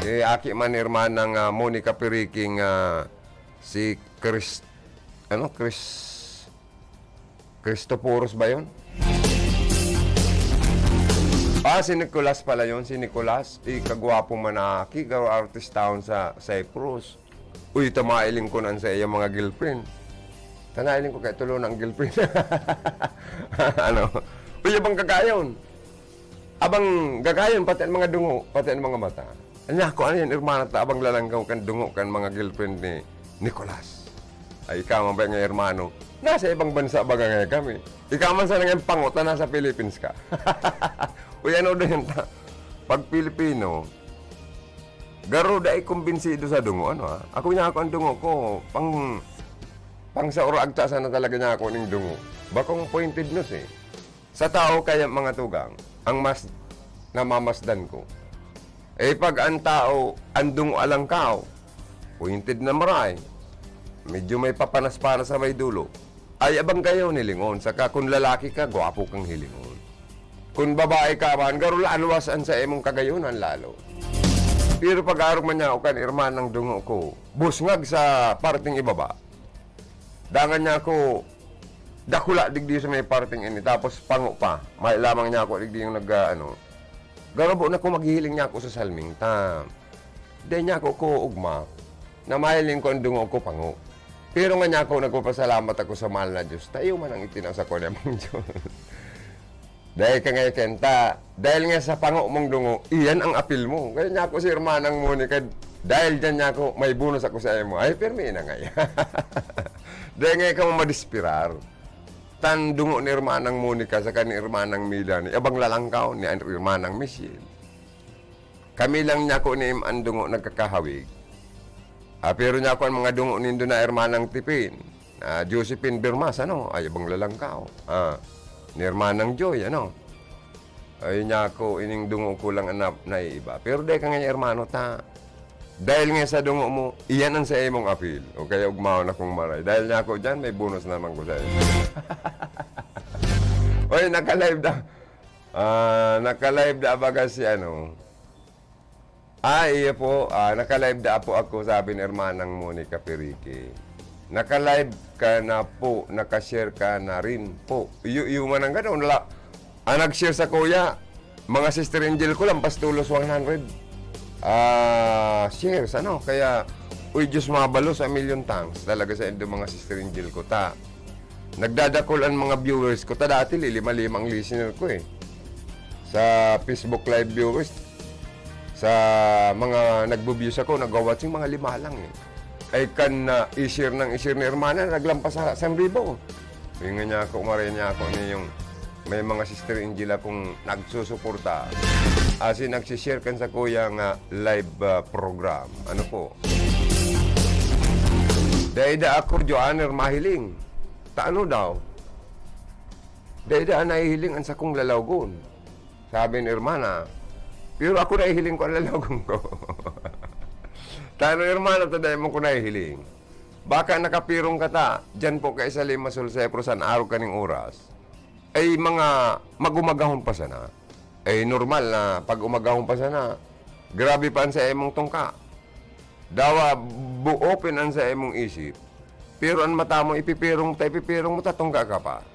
Speaker 1: Aki man irman ng Monica Periking si Chris Cristoforos ba yun? Si Nicolas pala yun. Si Nicolas, kagwapo manaki, garo artist town sa Cyprus. Uy, tamailing ko nan sa iyang mga girlfriend. Tanailing ko kay tulo ng girlfriend. Ano? Uy, abang gagayon. Abang gagayon, pati ang mga dungo, pati ang mga mata. Anya ko, ano yan, irmana ta, abang lalanggaw kan dungo kan mga girlfriend ni Nicolas. Ay, ikaw man ba nga hermano? Nasa ibang bansa ba nga kami? Ikaw man sa nang pangutan, nasa Philippines ka. Uy, ano din ta? Pag Pilipino, garo dai kumbinsido sa dungo, ano ha? Ako niya ako ang dungo ko, pang sa uragta sana talaga niya ako ning dungo. Bakong pointed nose eh. Sa tao kaya mga tugang, ang mas namamasdan ko. Eh pag ang tao, ang dungo alangkaw, pointed na maray, medyo may papanas-panas sa may dulo, ay abang kayo nilingon. Saka kung lalaki ka, gwapo kang hilingon. Kung babae ka man, garul anwasan sa emong kagayunan lalo. Pero pag-arog man niya ako kan irman ng dungo ko, busngag sa parting ibaba. Dangan niya ako, dakula digdi sa may parting ini, tapos pango pa. May lamang niya ako digdi yung garabo na ko maghihiling niya ako sa salming tam. Di niya ako ugma, na mahiling ko ang dungo ko pango. Pero nga niya ako, nagpapasalamat ako sa mahal na Diyos. Tayo man ang itinasa ko niya mong Diyos. Dahil ka ngayon kenta, dahil nga sa pango mong dungo, iyan ang apil mo. Kaya niya ako si Hermanang Monica, dahil dyan niya ako, may bonus ako sa iyo mo. Ay, permi na nga yan. Dahil nga ikaw madispirar. Tan dungo ni Hermanang Monica sa ni Hermanang Milan, abang lalangkaw ni Hermanang Michelle. Kami lang niya ako ni ang dungo nagkakahawig. Pero niya ako ang mga dungo nindo na Hermanang Tipin. Josephine Bermas, ano? Ay, abang lalangkaw. Ni Hermanang Joy, ano? Ay niya ako, ining dungo ko lang anap na iba. Pero dahil ka nga niya, hermano, dahil nga sa dungo mo, iyan ang sa imong apil. O kaya ugmaw na kong maray. Dahil niya ako dyan, may bonus naman ko sa iyo. Oy, naka-live na. Naka-live na baga si ano. Iya po. Naka-live na po ako, sabi ni Hermanang Monica Perique. Naka-live ka na po, naka-share ka na rin po. Yung manang gano'n, nag-share sa kuya, mga sister angel ko lang, pastulos 100. Shares, ano? Kaya, uy, Diyos mabalo sa million thanks talaga sa endo mga sister angel ko, ta. Nagdadakol ang mga viewers ko, ta dati, 5-5 ang listener ko eh. Sa Facebook live viewers, sa mga nagbo-views ako, nag-watching mga 5 lang eh. Ay kan i-share ng i-share ni Hermana, naglampas sa 1,000. Yung nga niya ako, umaray niya ako yung may mga sister Angela kung nagsusuporta. Asi nagsishare kan sa kuya nga live program. Ano po? Daida ako, Joanner, mahiling. Taano daw? Daida nahihiling ang sakong lalawgon. Sabi ni Hermana, pero ako nahihiling ko ang lalawgon ko. Tano hermano, taday mo ko nahihiling. Baka nakapirong ka ta, dyan po kay sa Limasul sa Eprosan, araw kaning oras, ay mga magumagahon pa sana. Ay normal na pag umagahon pa sana, grabe pa sa emong tungka. Dawa, open ang sa emong isip. Pero ang mata mo, ipipirong mo, tatungka ka pa.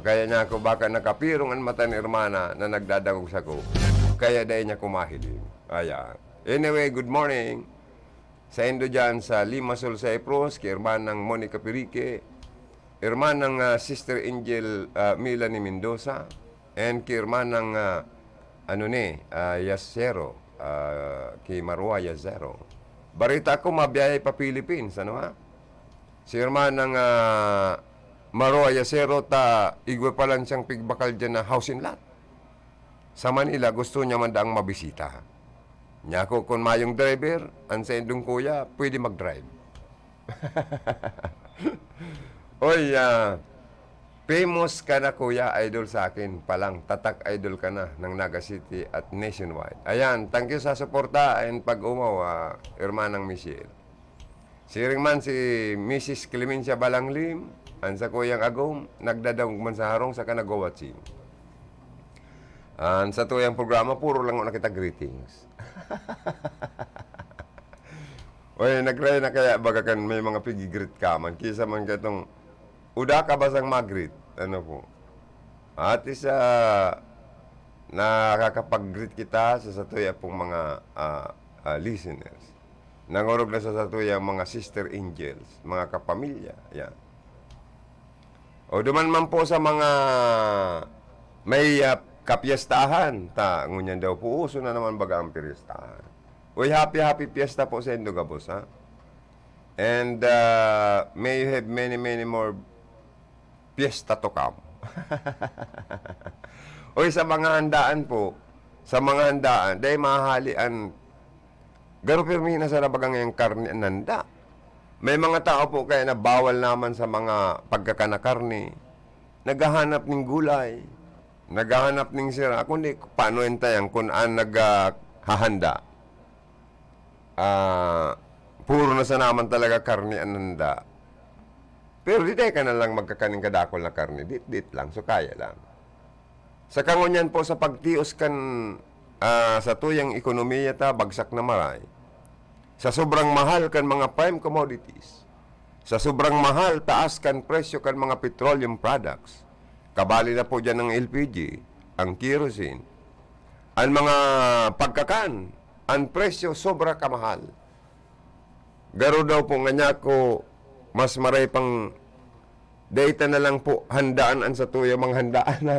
Speaker 1: Kaya niya ako, baka nakapirong ang mata ni Hermana na nagdadangog sa ko. Kaya dahil niya kumahiling. Ayan. Anyway, good morning. Sa Indo dyan sa Limasul sa Epros, kay Hermanang Monica Perique, Hermanang Sister Angel Melanie Mendoza, and kay Hermanang Yasero, kay Marua Yasero. Barita ko, mabiyay pa Philippines, ano ha? Si Hermanang Marua Yasero, igwe pa lang siyang pigbakal dyan na house in lot. Sa Manila, gusto niya man daang mabisita. Nya ko kung mayong driver, ang sa indong kuya, pwede mag-drive. Oy, famous ka na kuya, idol sa akin. Palang tatak idol ka na ng Naga City at nationwide. Ayan, thank you sa suporta and pag-umaw, Hermanang Michelle. Siring man si Mrs. Clemencia Balanglim, ang sa kuyang agom, nagdadawag man sa harong sa kanagawatsin. Sa tuyang programa, puro lang nakita greetings. Oy, nag-try na kaya baga kan may mga pigigreet ka man. Kisa man katong, uda ka ba sang mag-greet? ano po. At isa, nakakapag-greet kita sa satuya pong mga listeners. Nangorog na sa satuya mga sister angels, mga kapamilya. Yan. O duman man po sa mga may kapiestahan. Ngunyan daw po, uso na naman baga ang piestahan. Uy, happy piyesta po sa Indogabos, ha? And may you have many more piyesta to come. Uy, sa mga handaan po, dahil mahahalian, garo pirmi na sa nabagang yung karne nanda. May mga tao po kaya na bawal naman sa mga pagkakanakarne, naghahanap ng gulay, naghahanap ng sira, kundi paano entayan kung naghahanda. Puro na sa naman talaga karne ananda. Pero di ka na lang magkakaning kadakol na karne, dit lang, so kaya lang. Sa kangunyan po sa pagtios kan sa tuyang ekonomiya ta, bagsak na maray. Sa sobrang mahal kan mga prime commodities, sa sobrang mahal taas kan presyo kan mga petroleum products, kabali na po dyan ng LPG, ang kerosene, ang mga pagkakan, ang presyo sobra kamahal. Garo daw po nga ko, mas maray pang data na lang po handaan ang sa tuyang mga handaan na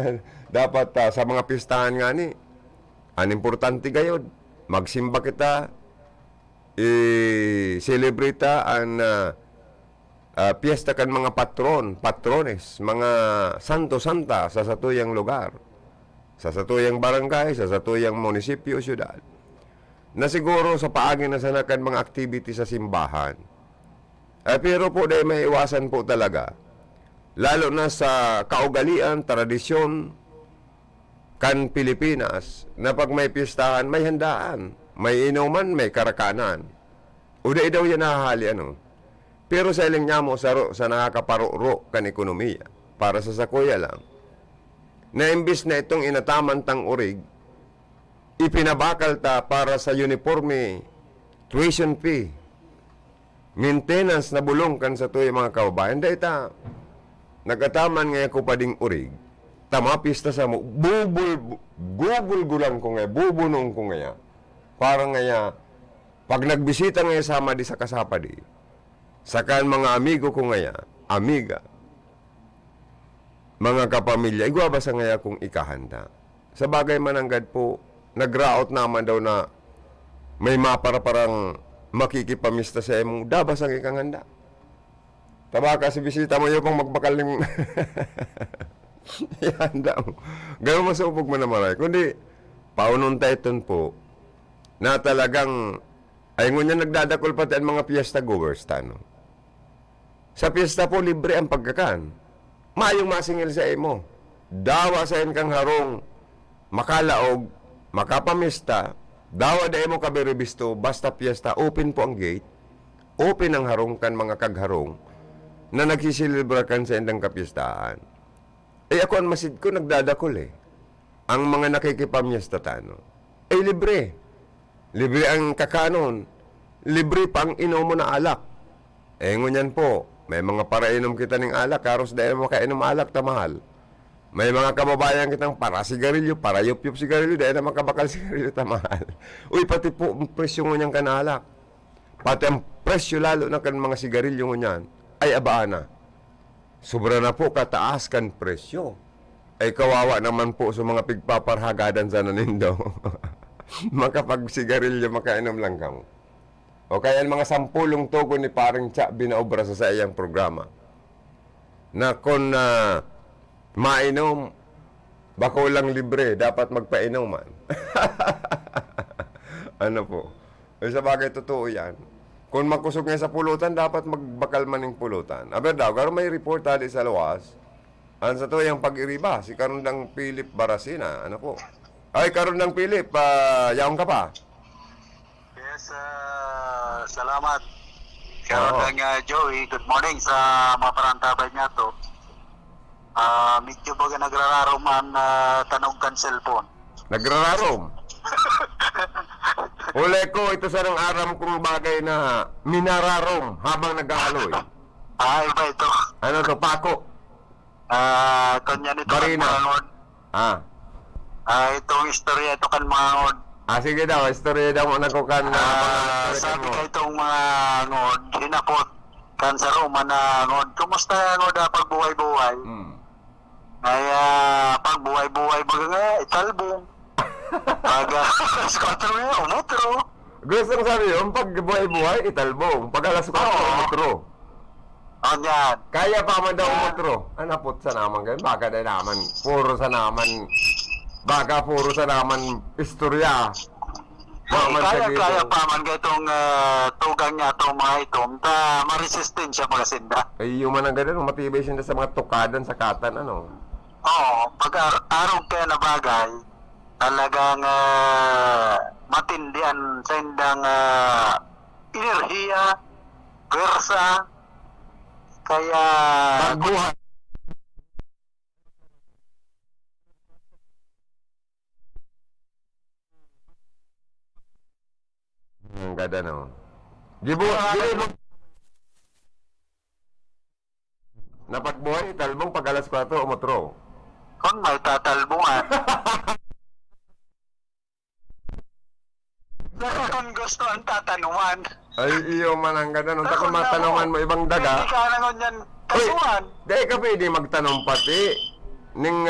Speaker 1: dapat sa mga pistahan nga ni. Ang importante gayod, magsimba kita, i-celebrate ang piyesta kan mga patrones, mga santo-santa sa satuyang lugar, sa satuyang barangay, sa satuyang munisipyo, syudad. Na siguro sa paagi na sanakan mga activity sa simbahan. Pero po dahil may iwasan po talaga, lalo na sa kaugalian, tradisyon, kan Pilipinas, na pag may pistahan, may handaan, may inuman, may karakanan. Uday daw yan nahahali, ano. Pero sa ilang niya mo, sa nakakaparo-ro kan ekonomiya, para sa sakuya lang, na imbis na itong inataman tang urig, ipinabakal ta para sa uniforme, tuition fee, maintenance na bulong kan sa tuyo mga kababayan. Dahil ta, nagataman ngayon ko pa ding urig, tamapista sa mo, gubul gulang ko ngayon, bubunong ko ngayon. Parang ngayon, pag nagbisita ngayon sama di sa kasapadi, sakan mga amigo ko ngayon, amiga, mga kapamilya, igwa ba sa ngayon kung ikahanda? Sa bagay mananggad po, nagraot naman daw na may mapara-parang makikipamista sa imong, dabas ang ikang handa. Tabaka si bisita mo yung pang magbakal ng ihanda mo. Gano'n masupog mo na maray. Kundi, paunon tayton po, na talagang, ay ngunya nagdadakol pati ang mga piyesta goers, tano. Sa piyesta po, libre ang pagkakan. Mayong masingil sa imo. Dawa sa kang harong, makalaog, makapamista, dawa da imo kabiribisto, basta piyesta, open po ang gate, open ang harong kan mga kagharong, na nagsisilibra kan sa indang kapistahan. Ako ang masid ko, nagdadakol ang mga nakikipamyesta tano. Libre. Libre ang kakanon. Libre pang inom mo na alak. Ngunyan po, may mga parainom kita ng alak, karos dahil makainom alak, tamahal. May mga kababayan kitang para sigarilyo, para yup-yup sigarilyo, dahil na makabakal sigarilyo, tamahal. Uy, pati po ang presyo ngunyan kanalak. Pati ang presyo lalo na kan mga sigarilyo ngunyan, ay abaana. Sobra na po kataas kan presyo. Kawawa naman po sa mga pigpaparhagadan sa nanindo. Makapagsigarilyo, makainom lang kamo. O kaya mga sampulong tugon ni paring Tsa binaobra sa iyang programa. Na kung mainom, bako lang libre, dapat magpainuman. Ano po? Sa bagay totoo yan. Kung magkusog nga sa pulutan, dapat magbakal man ng pulutan. Aber daw, karon may report tadi sa luwas, ang sa to yung pag-iriba, si Karundang Philip Barasina, ano po? Ay, Karundang Philip, yaong ka pa?
Speaker 2: Yes, salamat. Karundang Joey, good morning sa mga parantabay niya to. Medyo baga nagrararoman tanong kan cellphone.
Speaker 1: Nagrararom? Uli ko, ito sa nang aram kong bagay na minararom habang nag-aaloy.
Speaker 2: Iba ito.
Speaker 1: Ano to, pako?
Speaker 2: Kanya nito kan
Speaker 1: Barina.
Speaker 2: mga ngod.
Speaker 1: Ah.
Speaker 2: Itong istorya ito kan mga ngod.
Speaker 1: Sige daw, istorya daw mo nakukan na
Speaker 2: Sabi ka itong mga ngod, hinapot kan sa Roma na ngod. Kumusta ngod pagbuhay-buhay? Ay pagbuhay-buhay baga nga, italbong. Pag alas 4 nga, umutro.
Speaker 1: Gusto ko sabi yun, pag buhay-buhay, italbong. Pag alas 4,
Speaker 2: Oo.
Speaker 1: umutro.
Speaker 2: Yan.
Speaker 1: Kaya pa man daw umutro. Anapot sa naman ganyan. Baka na naman, puro sa naman, baka puro sa naman istorya.
Speaker 2: Kaya pa man ka itong tugang niya itong mga itom, maresistensya pagasinda.
Speaker 1: Ay, yung man ang ganun, matibay siya sa mga tukadan sa katan, ano?
Speaker 2: Oo, pag araw kaya na bagay, talagang matindihan sa indang enerhiya, pwersa, kaya
Speaker 1: Pagbuhay. Ang ganda, no? Gibu, napagbuhay, talbong pag alas 4, umutro.
Speaker 2: kung may tatalbungan. Kung gusto ang tatanungan.
Speaker 1: Ay, iyo man ang ganda. Nung takong matanungan mo ibang daga.
Speaker 2: Hindi ka na yan kasuhan.
Speaker 1: Di ka pwede magtanong pati. Ning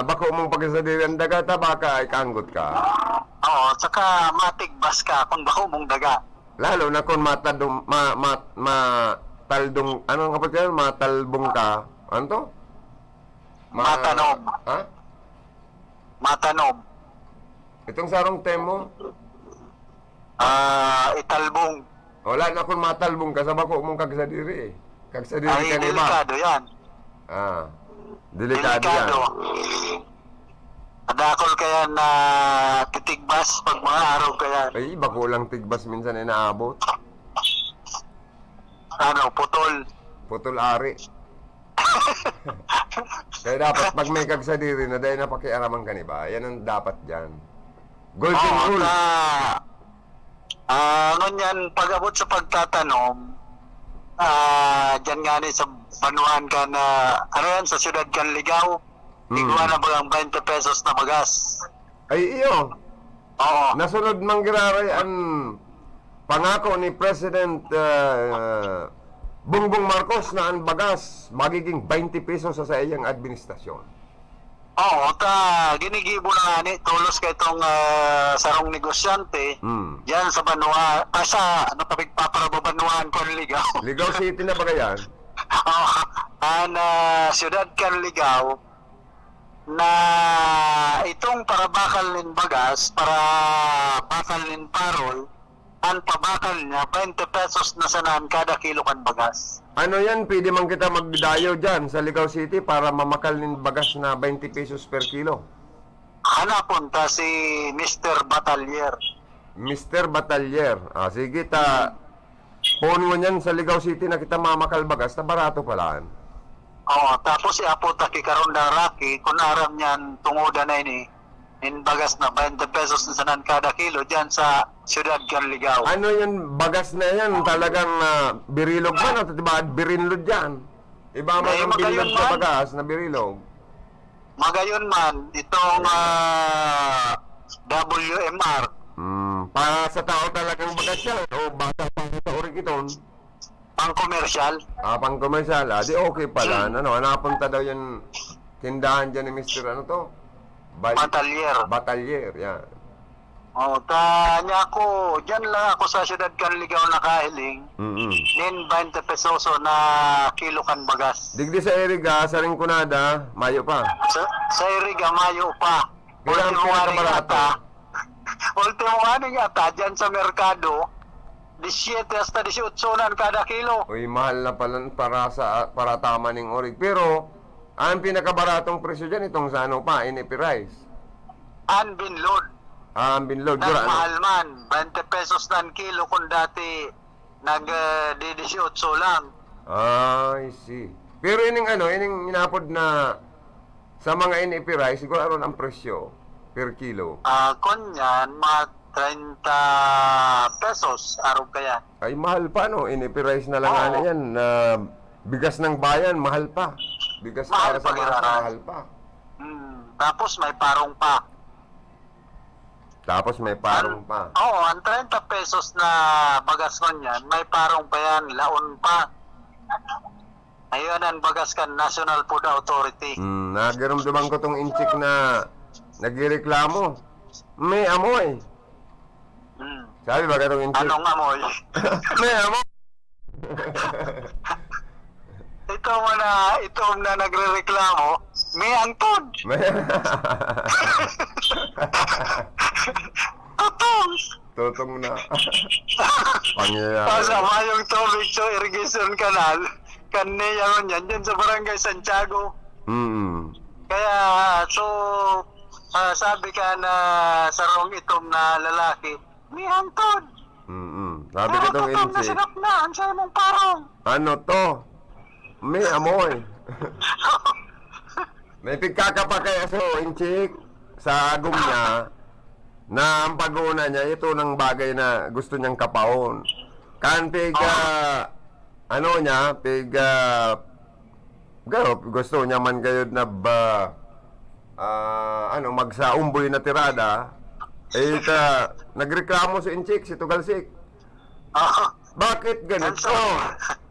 Speaker 1: bako mong pagkasadiri ang daga, ta baka ikanggot ka.
Speaker 2: Oo, tsaka matigbas ka kung bako mong daga.
Speaker 1: Lalo na kung mataldong, ano nga pati yan? Matalbong ka. Ano to?
Speaker 2: Matanom.
Speaker 1: Ha?
Speaker 2: Matanom.
Speaker 1: Itong sarong temo.
Speaker 2: Italbong.
Speaker 1: Wala na kung matalbong ka sa bako mong kagsadiri eh. Kagsadiri
Speaker 2: Ay,
Speaker 1: ka ni ba?
Speaker 2: delikado yan.
Speaker 1: Delikado yan.
Speaker 2: Adakol kaya na titigbas pag mga araw kaya.
Speaker 1: Ay, bako lang tigbas minsan ay naabot.
Speaker 2: Putol.
Speaker 1: Putol ari. Kaya dapat pag may kagsadiri na dahil napakiaraman ka ni ba, yan ang dapat dyan. Golden
Speaker 2: Oo,
Speaker 1: rule.
Speaker 2: ngunyan, pag-abot sa pagtatanom, dyan nga ni sa banuhan ka na, ano yan, sa syudad kan Ligaw, iguan na bagang 20 pesos na bagas.
Speaker 1: Ay, iyo.
Speaker 2: Oo.
Speaker 1: Nasunod manggiraray ang pangako ni President Bongbong Marcos na ang bagas magiging 20 pesos sa iyang administrasyon.
Speaker 2: Oo, ginigibo na nga ni, tulos ka itong sarong negosyante, yan sa Banua, sa, pagpaparababanuhan ko ang Ligaw.
Speaker 1: Ligaw City na ba yan?
Speaker 2: Siyudad kan Ligaw, na itong para bakal nin bagas, para bakal nin parol, ang pabakal niya, 20 pesos na sanan kada kilo kan bagas.
Speaker 1: Ano yan? Pwede man kita magdayo dyan sa Ligaw City para mamakal ng bagas na 20 pesos per kilo.
Speaker 2: Hanapon ta si Mr. Batalyer.
Speaker 1: Mr. Batalyer. Sige phone mo niyan sa Ligaw City na kita mamakal bagas na barato palaan.
Speaker 2: Oo, tapos iapo ta kikaroon na Rocky, kung aram niyan tungoda na ini, in bagas na 20 pesos na sanan kada kilo dyan sa Siyudad kan Ligaw.
Speaker 1: Ano yun? Bagas na yan. Talagang birilog man. At diba? Birinlod yan. Iba man ang bilog sa bagas na birilog.
Speaker 2: Magayon man, itong WMR.
Speaker 1: Para sa tao talagang bagas yan. O bata pa sa origiton.
Speaker 2: Pang komersyal.
Speaker 1: Pang komersyal. Di okay pala. Napunta daw yung tindahan dyan ni Mr. Ano to?
Speaker 2: Batalyer.
Speaker 1: Batalyer, yan.
Speaker 2: Tanya ko, dyan lang ako sa Siyudad kan Ligaw nakahiling. Nin 20 pesos na kilo kan bagas.
Speaker 1: Digdi sa Eriga, sa Rinconada, Mayo pa.
Speaker 2: Sa Iriga, Mayo pa.
Speaker 1: Kailan
Speaker 2: Ultimo aning ata, dyan sa merkado, 17 hasta 18 nan kada kilo.
Speaker 1: Uy, mahal na pala para tama ng orig. Pero, ang pinakabaratong presyo dyan, itong sa ano pa, inipi rice.
Speaker 2: Binload.
Speaker 1: Ang binload.
Speaker 2: Mahal man, 20 pesos nan kilo kung dati nag-18 lang.
Speaker 1: I see. Pero ining inapod na sa mga inipi rice, siguro aron ang presyo per kilo.
Speaker 2: Kunyan, mga 30 pesos, araw kaya.
Speaker 1: Ay, mahal pa, no? Inipi rice na lang yan. Bigas ng bayan, mahal pa. Bigas
Speaker 2: Mahal
Speaker 1: para sa
Speaker 2: pa,
Speaker 1: masa,
Speaker 2: Kiraran.
Speaker 1: mahal pa.
Speaker 2: Tapos may parong pa.
Speaker 1: Tapos may parong pa.
Speaker 2: Oo, ang 30 pesos na bagas mo niyan, may parong pa yan, laon pa. Ayun ang bagas kan National Food Authority.
Speaker 1: Nagiramdaman ko tong inchik na nagreklamo. May amoy. Sabi ba katong inchik?
Speaker 2: Anong amoy?
Speaker 1: May amoy.
Speaker 2: Ito na nagrereklamo, may angtod.
Speaker 1: May
Speaker 2: Tutong.
Speaker 1: Tutong na. Pangyayari.
Speaker 2: Pasama yung tubig sa irrigation canal. Kaniya ko niyan, dyan sa barangay Santiago. Kaya, sabi ka na sarong itom na lalaki, may angtod.
Speaker 1: Sabi ko tong inchik.
Speaker 2: Nasinap na, ang sayo mong parong.
Speaker 1: Ano to? May amoy. May pigkakapa kaya so, inchik, sa agom niya, na ang pag-una niya, ito ng bagay na gusto niyang kapaon. Kan ano niya, gusto niya man kayo na magsaumboy na tirada, nagreklamo si inchik, si Tugalsik. Bakit ganito?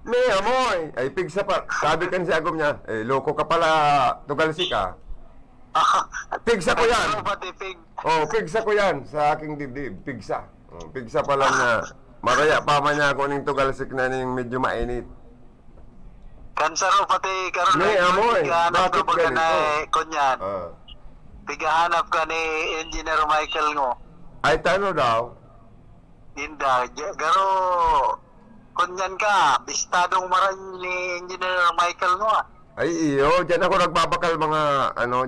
Speaker 1: May amoy. Ay, pigsa pa. Sabi kan si agom niya, loko ka pala, Tugalsik ah. Pigsa ko yan. Pigsa ko yan sa aking dibdib. Pigsa. Pigsa pa lang na maraya pa man niya ako ning Tugalsik na ning medyo mainit.
Speaker 2: Kansaro pati karon
Speaker 1: May amoy. Bakit ganito?
Speaker 2: Kunyan. Tigahanap ka ni Engineer Michael ngo.
Speaker 1: Ay, tano daw?
Speaker 2: Inda, garo kunyan ka, bistadong maran ni Engineer Michael ngo ah.
Speaker 1: Ay, iyo. Diyan ako nagbabakal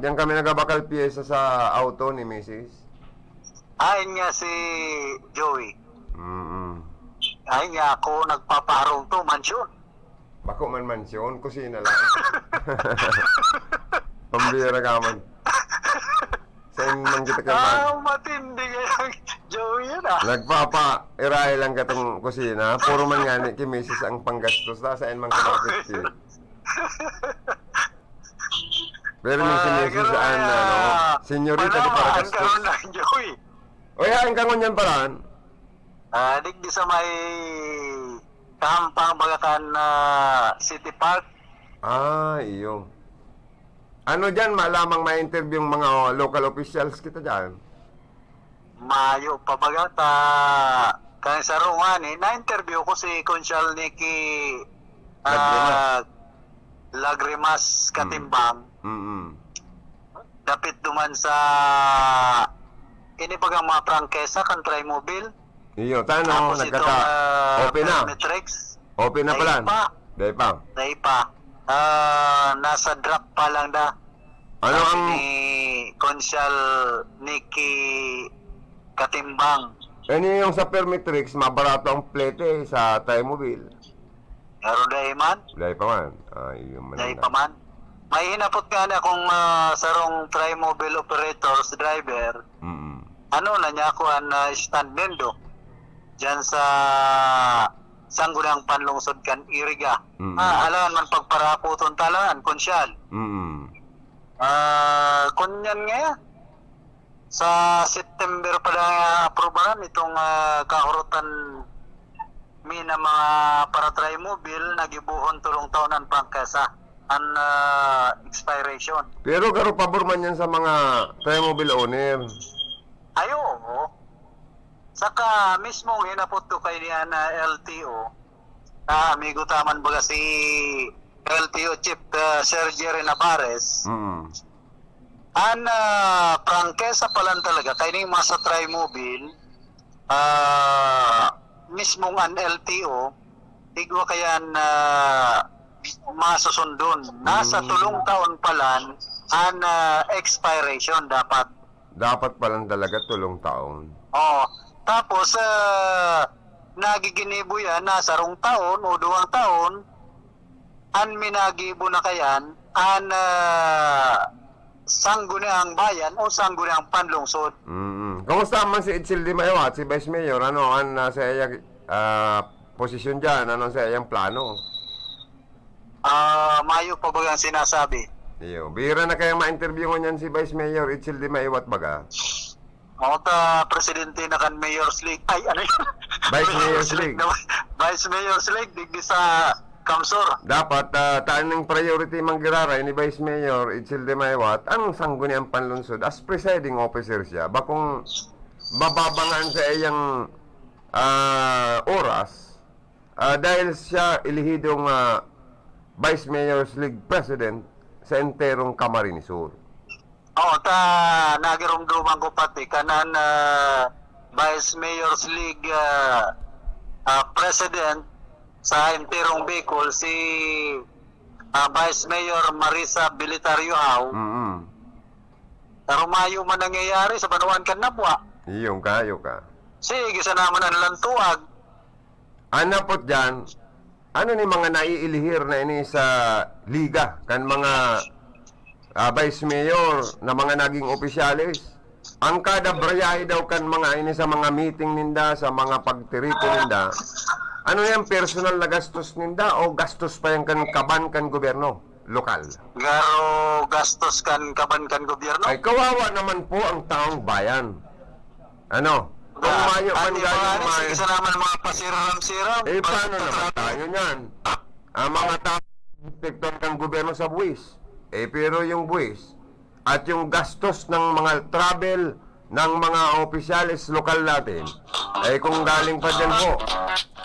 Speaker 1: diyan kami nagbabakal piyesa sa auto ni Mrs.
Speaker 2: Ayun nga si Joey. Ayun nga ako nagpaparong to, mansyon.
Speaker 1: Bako man mansyon, kusina lang. Pambira ka man. Saan man kita ka man?
Speaker 2: Matindi kaya Joey yun ah.
Speaker 1: Nagpapa-iray lang katong kusina. Puro man nga ni kay Mrs. ang panggastos. Saan man kumapit siya. Pero ni si Mrs. senyorita ko para gastos.
Speaker 2: Ang lang Joey.
Speaker 1: O yan, kangon yan paraan.
Speaker 2: Digdi sa may kahampang bagakan City Park.
Speaker 1: Iyo. Ano dyan, malamang ma-interview yung mga local officials kita dyan?
Speaker 2: Mayo pa bagata. Kaya sa rungan na-interview ko si Consyal Nikki Lagrimas Katimbang. Dapit duman sa inibagang mga prangkesa kan Trimobile.
Speaker 1: Iyo, tano,
Speaker 2: Tapos
Speaker 1: open na.
Speaker 2: Metrix.
Speaker 1: Open na pala. Dahil pa.
Speaker 2: Dahil pa. Nasa drop pa lang da.
Speaker 1: Ano ang
Speaker 2: ni Consyal Nikki Katimbang.
Speaker 1: yung sa Permitrix, mabarato ang plete sa Trimobile.
Speaker 2: Pero dahil man.
Speaker 1: Dahil pa man. Yung
Speaker 2: Dahil pa man. May hinapot ka na kung sarong Trimobile operators driver. Ano na niya ako ang stand nindo. Diyan sa Sanggunang Panlungsod kan Iriga. Alam man pagparaputon talangan, Konsyal. Kunyan nga sa September pa lang aprobaran itong kahurutan na mga para Trimobile nagibuhon tulong taon ang pangkasa ang expiration.
Speaker 1: Pero garo pabor man yan sa mga Trimobile owner.
Speaker 2: Ayo. Saka mismong hinapot ko kay niya na LTO. Amigo taman baga si LTO Chief Sir Jerry Navarez. Prangkesa pa lang talaga kay ning masa Trimobile. Mismong an LTO igwa kayan masusundon. Nasa tulong taon pa lang an expiration dapat.
Speaker 1: Dapat pa lang talaga tulong taon.
Speaker 2: Tapos, nagiginibo yan, nasa rong taon o 2 taon, an minagibo na kayan, an sangguni ang bayan o sangguni ang panlungsod.
Speaker 1: Kamusta man si Edsel Di Mayo at si Vice Mayor? Ano ang sa iyang posisyon dyan? Ano sa iyang plano?
Speaker 2: Mayo pa ba ang sinasabi?
Speaker 1: Iyo, bihira na kaya ma-interview ko niyan si Vice Mayor Itzel Di Maiwat baga.
Speaker 2: O ta presidente na kan Mayor's League. Ay, ano yun?
Speaker 1: Vice Mayor's League.
Speaker 2: Vice Mayor's League, digdi sa Kamsur.
Speaker 1: Dapat taan ng priority manggiraray ni Vice Mayor Itzel Di Maiwat ang sangguniang panlunsod as presiding officer siya. Bakong mababangan sa iyang oras dahil siya ilihidong Vice Mayor's League President sa enterong Camarines Sur.
Speaker 2: Ta nagirumduman ko pati kanan Vice Mayor's League President sa enterong Bicol si Vice Mayor Marisa Bilitario Au. Rumayo man nangyayari sa Banuan kan Nabwa.
Speaker 1: Iyong kayo ka.
Speaker 2: Sige, sa naman ang lantuag.
Speaker 1: Ano po dyan, ano ni mga naiilihir na ini sa liga kan mga vice mayor na mga naging opisyalis? Ang kada brayahe daw kan mga ini sa mga meeting ninda, sa mga pagtirito ninda. Ano yan, personal na gastos ninda o gastos pa yan kan kaban kan gobyerno lokal?
Speaker 2: Garo gastos kan kaban kan gobyerno.
Speaker 1: Ay kawawa naman po ang taong bayan. Ano? Kung mayo man galing mayo.
Speaker 2: Isa naman mga pasiram-siram.
Speaker 1: Paano naman tayo niyan? Ang mga tao sektor ng gobyerno sa buwis. Pero yung buwis at yung gastos ng mga travel ng mga opisyalis lokal natin, kung galing pa dyan ho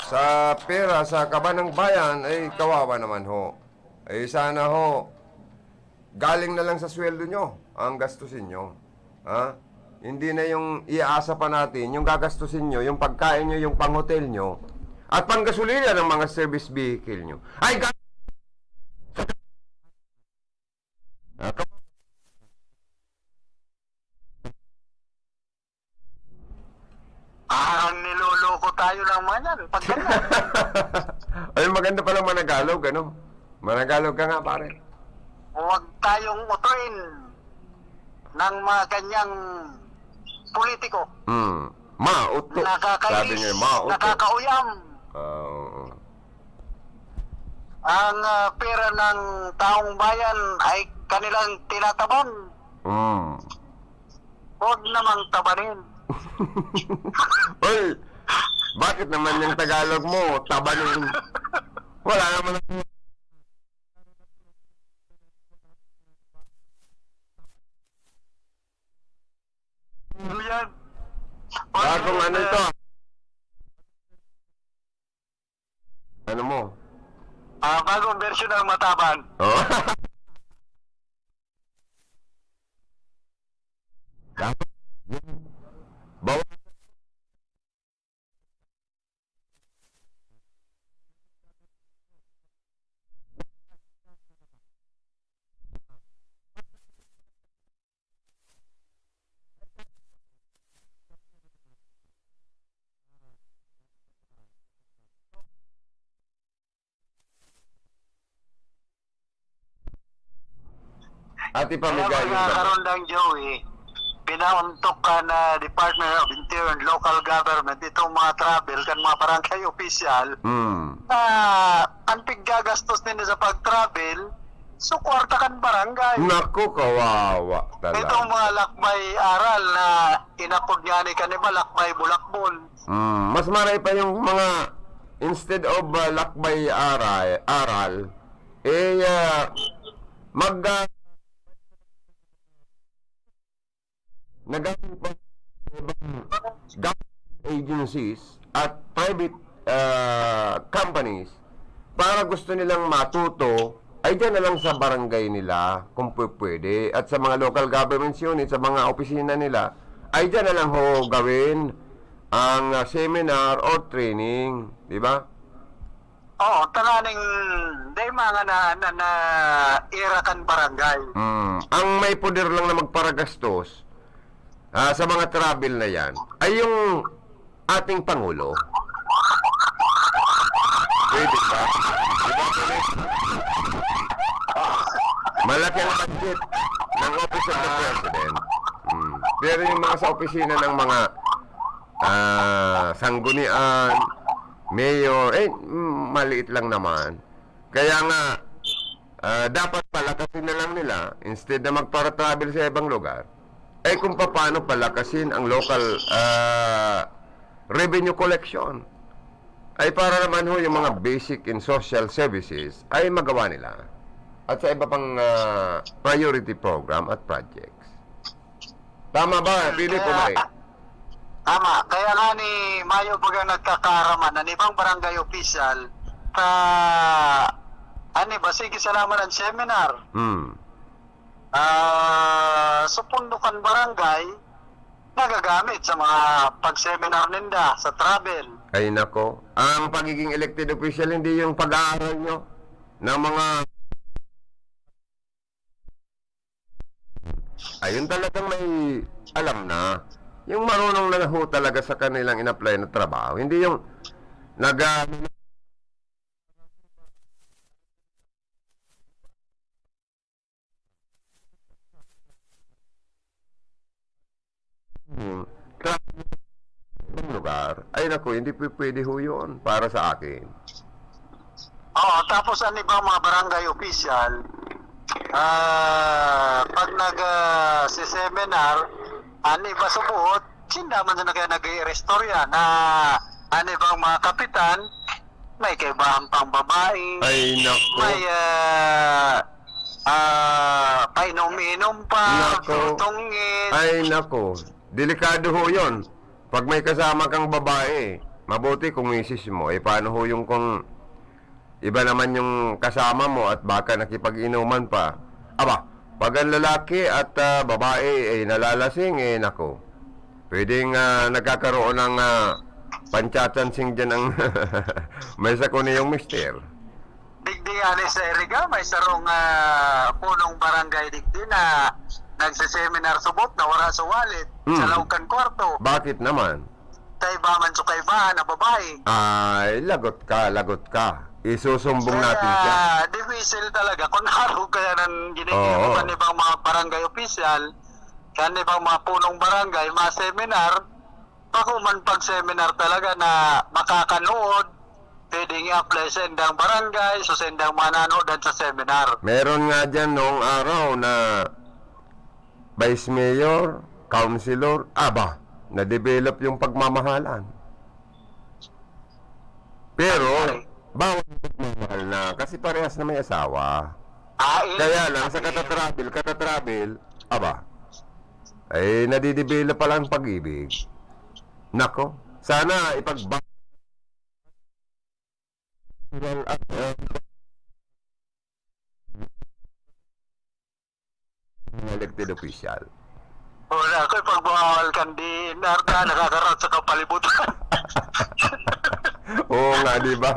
Speaker 1: sa pera, sa kaban ng bayan, kawawa naman ho. Sana ho, galing na lang sa sweldo nyo ang gastusin nyo. Ha? Hindi na yung iaasa pa natin, yung gagastusin nyo, yung pagkain nyo, yung panghotel nyo, at panggasolina ng mga service vehicle nyo.
Speaker 2: Niloloko tayo ng mga yan. Pag ganyan.
Speaker 1: Ay, maganda palang Managalog, ano? Managalog ka nga, pare.
Speaker 2: Huwag tayong utuin ng mga ganyang politiko.
Speaker 1: Mauto. Sabi
Speaker 2: Nakakainis,
Speaker 1: niya, mauto.
Speaker 2: nakakauyam.
Speaker 1: Oo.
Speaker 2: Ang pera ng taong bayan ay kanilang tinatabon. Huwag namang tabanin.
Speaker 1: Uy, bakit naman yung Tagalog mo, tabanin? Wala naman.
Speaker 2: Yan.
Speaker 1: Bagong ano ito? Ano mo?
Speaker 2: Bagong version ng mataban.
Speaker 1: Oh. Bawa. At ipamigay yung
Speaker 2: Karon lang, Joey, pinauntok ka na Department of Interior and Local Government itong mga travel kan mga barangay official. Ang piggagastos nila sa pag-travel, so kwarta kan barangay.
Speaker 1: Naku, kawawa
Speaker 2: Itong
Speaker 1: talaga.
Speaker 2: mga lakbay aral na inapod nga ni kanima, lakbay bulakbol.
Speaker 1: Mas maray pa yung mga instead of lakbay aral, mag nagawin pa government agencies at private companies para gusto nilang matuto ay dyan na lang sa barangay nila kung pwede at sa mga local government units, sa mga opisina nila ay dyan na lang ho gawin ang seminar or training, di ba?
Speaker 2: Oo, tananing day mga na irakan barangay.
Speaker 1: Ang may poder lang na magparagastos sa mga travel na yan ay yung ating Pangulo. Pwede ba? Diba, malaki ang budget ng Office of the President. Pero yung mga sa opisina ng mga sanggunian, mayor, maliit lang naman. Kaya nga, dapat palakasin na lang nila instead na magpara-travel sa ibang lugar. Kung paano palakasin ang local revenue collection. Para naman ho yung mga basic and social services ay magawa nila. At sa iba pang priority program at projects. Tama ba, Philip o Mike?
Speaker 2: Tama. Kaya nga ni Mayo baga nagkakaraman ng ibang barangay official ba, sige salamat ng seminar. Sa Pundukan Barangay, nagagamit sa mga pag-seminar ninda, sa travel.
Speaker 1: Ay nako, ang pagiging elected official hindi yung pag-aaral nyo ng mga... Ayun talagang may alam na. Yung marunong na ho talaga sa kanilang in-apply na trabaho. Hindi yung lugar. Ay nako, hindi pwede ho yun para sa akin.
Speaker 2: Oo, tapos ang ibang mga barangay official, pag nag-seminar, ani ba subuot, sindaman na kaya nag-restorya na ani bang mga kapitan, may kaibahan pang babae,
Speaker 1: Ay nako.
Speaker 2: may painom-inom pa,
Speaker 1: Nako.
Speaker 2: tutungin.
Speaker 1: Ay nako, delikado ho yun. Pag may kasama kang babae, mabuti kung misis mo, paano ho yung kung iba naman yung kasama mo at baka nakipag-inuman pa. Aba, pag ang lalaki at babae ay nalalasing, nako, pwedeng nagkakaroon ng panchatsansing dyan ang may sako na yung mister.
Speaker 2: Digdi ani sa Eriga, may sarong punong barangay digdi na nagsiseminar subot na wala sa wallet sa laukan kwarto.
Speaker 1: Bakit naman?
Speaker 2: Tay ba man so kaibahan na babae.
Speaker 1: Ay, lagot ka. Isusumbong natin siya.
Speaker 2: Kaya difficile talaga kung haro kaya ng
Speaker 1: Oo.
Speaker 2: ginigil kanibang mga barangay official, kanibang mga punong barangay, mga seminar, pag pag-seminar talaga na makakanood, pwedeng i-apply sa endang barangay, so sa endang mga nanood sa seminar.
Speaker 1: Meron nga dyan noong araw na vice mayor, councilor, na-develop yung pagmamahalan. Pero, bawal magmamahal na kasi parehas na may asawa. Kaya lang, sa katatravel, nadidevelop pa lang pag-ibig. Nako, sana elected official.
Speaker 2: Wala ko pagbawal kandi narda nakakaroon sa kapalibutan.
Speaker 1: Oo nga, di ba?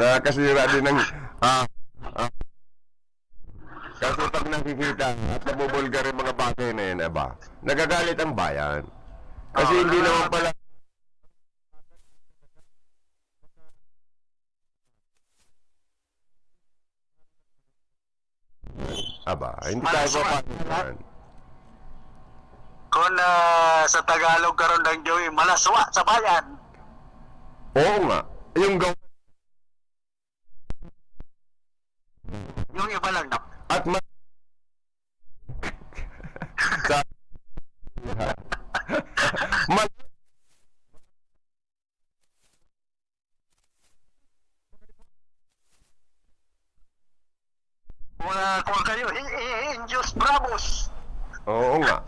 Speaker 1: Nakakasira din ng kasi pag nakikita at nabubulgar yung mga bagay na yun, nagagalit ang bayan. Kasi hindi naman pala hindi tayo papatunan.
Speaker 2: Kung sa Tagalog karon ng Joey, malaswa sa bayan.
Speaker 1: Oo nga. Yung
Speaker 2: Yung iba lang na.
Speaker 1: at
Speaker 2: Kung kayo, Indios Bravos.
Speaker 1: oo nga.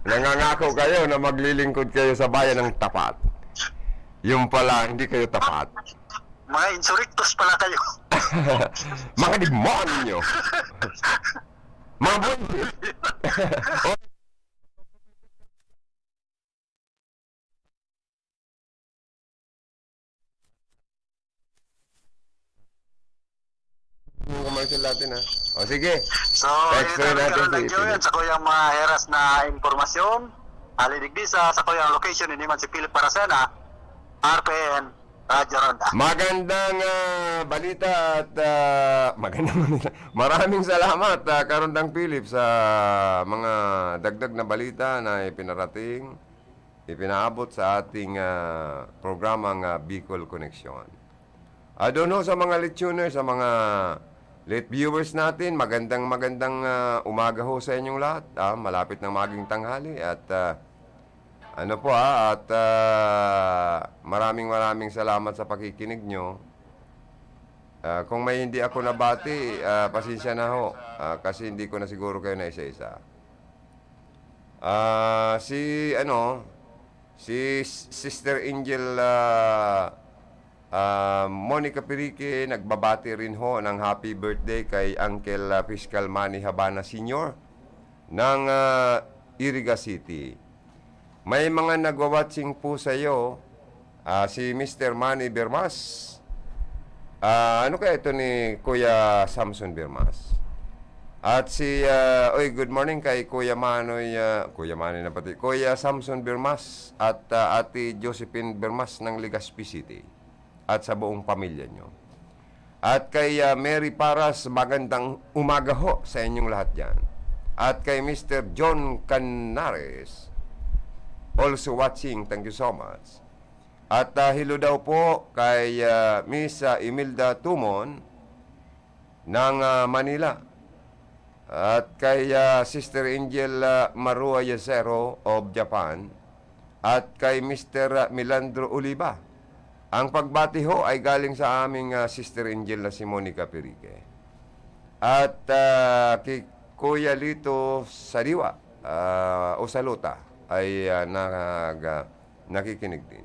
Speaker 1: Nangangako kayo na maglilingkod kayo sa bayan ng tapat. Yung pala, hindi kayo tapat.
Speaker 2: Mga insurrectos pala kayo.
Speaker 1: Mga demonyo. Mga bullshit. Yung commercial natin sige.
Speaker 2: So,
Speaker 1: Text
Speaker 2: yun
Speaker 1: rin natin
Speaker 2: karon ng
Speaker 1: si
Speaker 2: Joey
Speaker 1: Philip.
Speaker 2: at sa kuyang mga heras na impormasyon. Alidigdisa sa kuyang location hindi man si Philip Parasena, RPN, Radyo Ronda.
Speaker 1: Magandang balita at magandang balita. Maraming salamat Karondang Philip sa mga dagdag na balita na ipinaabot sa ating programang Bicol Connection. I don't know sa mga listener, sa mga late viewers natin, magandang umaga ho sa inyong lahat. Malapit ng maging tanghali at maraming salamat sa pakikinig nyo. Kung may hindi ako nabati, pasensya na ho kasi hindi ko na siguro kayo na isa-isa. Si Sister Angel Monica Perique, nagbabati rin ho ng happy birthday kay Uncle Fiscal Manny Habana Sr. ng Iriga City. May mga nagwa-watching po sa iyo, si Mr. Manny Bermas. Ano kaya ito ni Kuya Samson Bermas? At good morning kay Kuya Manoy, Kuya Samson Bermas at Ate Josephine Bermas ng Legazpi City at sa buong pamilya nyo. At kay Mary Paras, magandang umaga ho sa inyong lahat dyan. At kay Mr. John Canares, also watching, thank you so much. At hello daw po kay Miss Imelda Tumon ng Manila. At kay Sister Angel Marua Yesero of Japan. At kay Mr. Milandro Oliva. Ang pagbati ho ay galing sa aming Sister Angel na si Monica Perique. At kay Kuya Lito Sariwa o Saluta ay nakikinig din.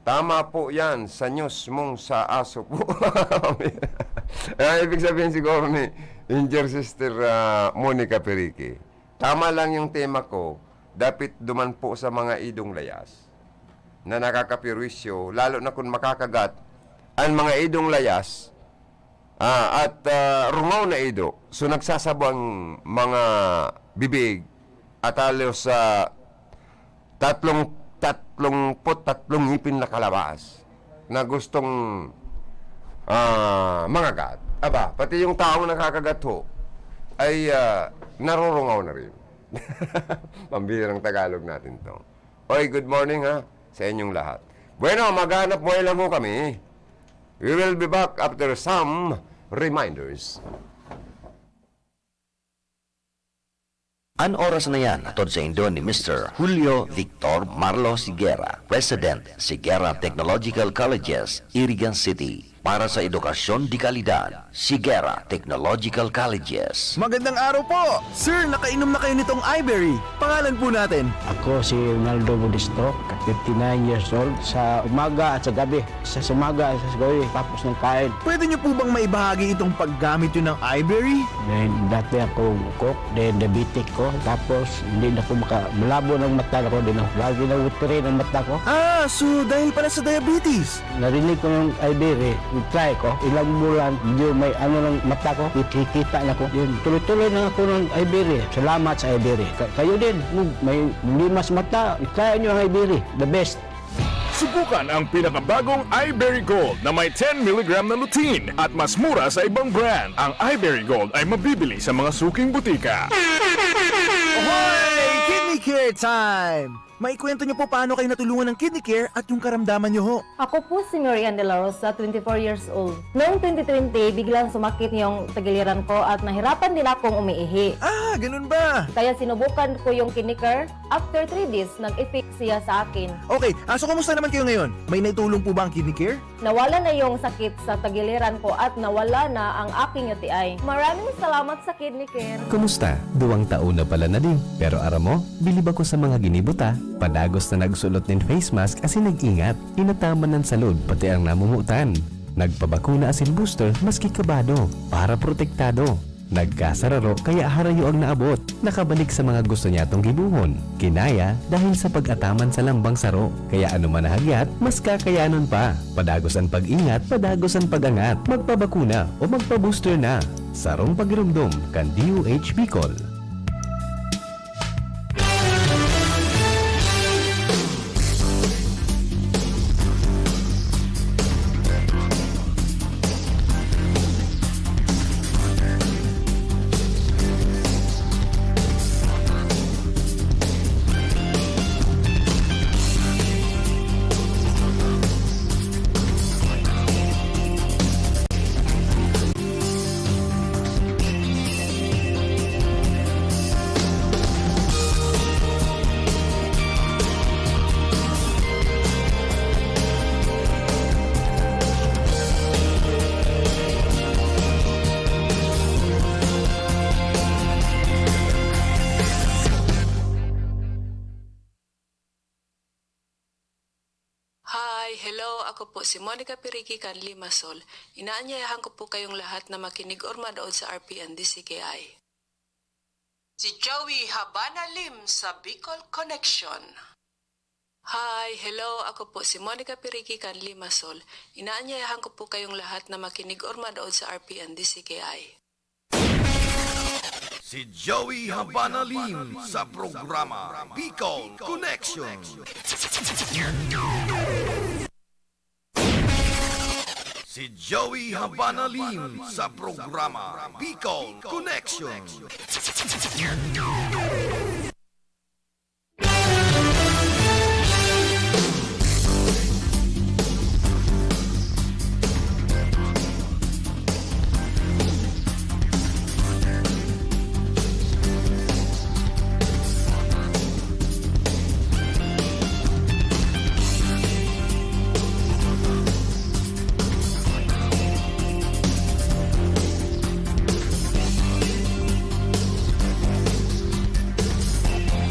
Speaker 1: Tama po yan, sa news mong sa aso po. Ibig sabihin siguro ni Angel Sister Monica Perique. Tama lang yung tema ko, dapat duman po sa mga idong layas na nakakapirwisyo, lalo na kung makakagat ang mga idong layas at rungaw na ido. So nagsasabang mga bibig at halos sa 33 ngipin na kalabas na gustong mangagat. Pati yung taong nakakagat ho ay narurungaw na rin. Pambihirang Tagalog natin to. Oy, good morning sa inyong lahat. Bueno, maghanap mo lang mo kami. We will be back after some reminders.
Speaker 3: An oras na yan, atod sa Indo ni Mr. Julio Victor Marlo Siguera, President, Siguera Technological Colleges, Irigan City. Para sa edukasyon di kalidad, Siguera Technological Colleges.
Speaker 4: Magandang araw po! Sir, nakainom na kayo nitong iBerry. Pangalan po natin?
Speaker 5: Ako si Ronaldo Budisto, 59 years old. Sa umaga at sa gabi. Sa umaga at sa gabi, tapos ng kain.
Speaker 4: Pwede niyo po bang maibahagi itong paggamit yun ng iBerry?
Speaker 5: Then, dati ako cook, then diabetic ko. Tapos, hindi na ako malabo ng mata ko. Lagi na utiri ng mata ko.
Speaker 4: So dahil pala sa diabetes.
Speaker 5: Narinig ko ng iBerry. Try ko, ilang bulan, medyo may ng mata ko, kikita na ko. Yun, tuloy-tuloy na ako ng iBerry. Salamat sa iBerry. Kayo din, may limas mata, try nyo ang iBerry. The best.
Speaker 6: Subukan ang pinakabagong iBerry Gold na may 10 mg na lutein at mas mura sa ibang brand. Ang iBerry Gold ay mabibili sa mga suking butika.
Speaker 4: Ahoy! Kidney Care Time! Maikwento niyo po paano kayo natulungan ng Kidney Care at yung karamdaman niyo ho.
Speaker 7: Ako po si Marian De La Rosa, 24 years old. Noong 2020, biglang sumakit yung tagiliran ko at nahirapan din akong umiihi.
Speaker 4: Ganun ba?
Speaker 7: Kaya sinubukan ko yung Kidney Care. After 3 days, nag-effect siya sa akin.
Speaker 4: Okay, so kumusta naman kayo ngayon? May naitulong po ba ang Kidney Care?
Speaker 7: Nawala na yung sakit sa tagiliran ko at nawala na ang aking UTI. Maraming salamat sa Kidney Care.
Speaker 8: Kumusta? 2 taon na pala na din. Pero aram mo, bilib ako sa mga ginibuta. Padagos na nagsulot ng face mask kasi nag-ingat. Inataman ng salud pati ang namumutan. Nagpabakuna asin booster maski kabado para protektado. Nagkasararo kaya harayo ang naabot. Nakabalik sa mga gusto niya tong gibuhon. Kinaya dahil sa pag-ataman sa lambang saro. Kaya ano man nahagyat, mas kakayanon pa. Padagos ang pag-ingat, padagos ang pag-angat. Magpabakuna o magpa-booster na. Sarong pagirumdum kan DOH Bicol.
Speaker 9: ako po si Monica Pirikikan Limasol. Inaanyayahan ko po kayong lahat na makinig or manood sa RPN DCKI. Si Joey Habana Lim sa Bicol Connection. Hi, hello, ako po si Monica Pirikikan Limasol. Inaanyayahan ko po kayong lahat na makinig or manood sa RPN DCKI.
Speaker 10: Si Joey Habana Lim sa programa Bicol Connection. Si Joey Habana Lim sa programa Bicol Connection.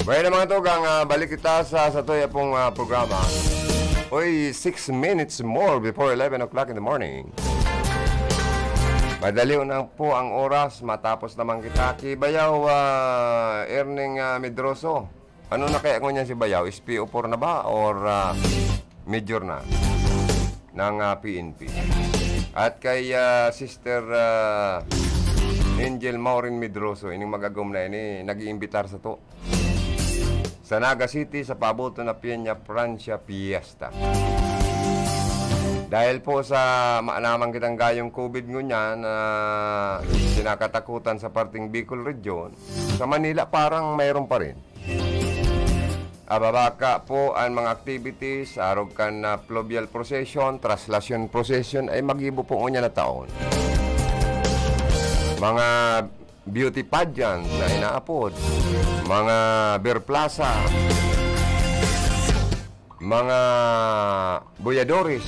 Speaker 1: Bueno mga tugang, balik kita sa toya pong programa. Uy, 6 minutes more before 11 o'clock in the morning. Madali na po ang oras, matapos naman kita. Si Bayaw Erning Medroso. Ano na kaya ngunyan si Bayaw? SPO4 na ba? Or major na? Ng PNP. At kay Sister Angel Maureen Medroso, ining magagom na ini, nag-iimbitar sa to. Sa Naga City, sa paboto na Peña Francia Fiesta. Dahil po sa maalaman kitang gayong COVID ngunyan na sinakatakutan sa parting Bicol Region, sa Manila parang mayroon pa rin. Ababaka po ang mga activities, arog kan na fluvial procession, traslasyon procession ay magibo po ngunyan na taon. Mga beauty pageant na inaapod, mga beer plaza, mga boyadores.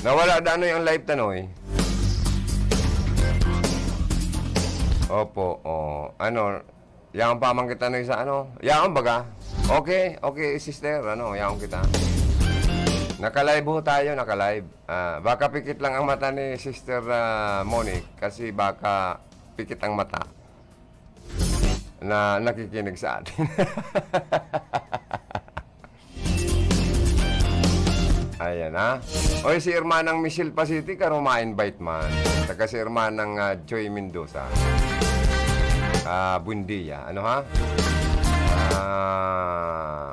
Speaker 1: Nawala na ano yung live tanoy? Opo, ano, yaong pamang kita no sa ano? Yaong baga? Okay, sister, ano, yaong kita. Naka-live ho tayo, naka-live. Baka pikit lang ang mata ni Sister Monique kasi baka pikit ang mata na nakikinig sa atin. Ayan ha. Oy, si Hermanang Michelle Pasiti karo ma-invite man. Saka si Hermanang Joy Mendoza. Buendia. Ano ha?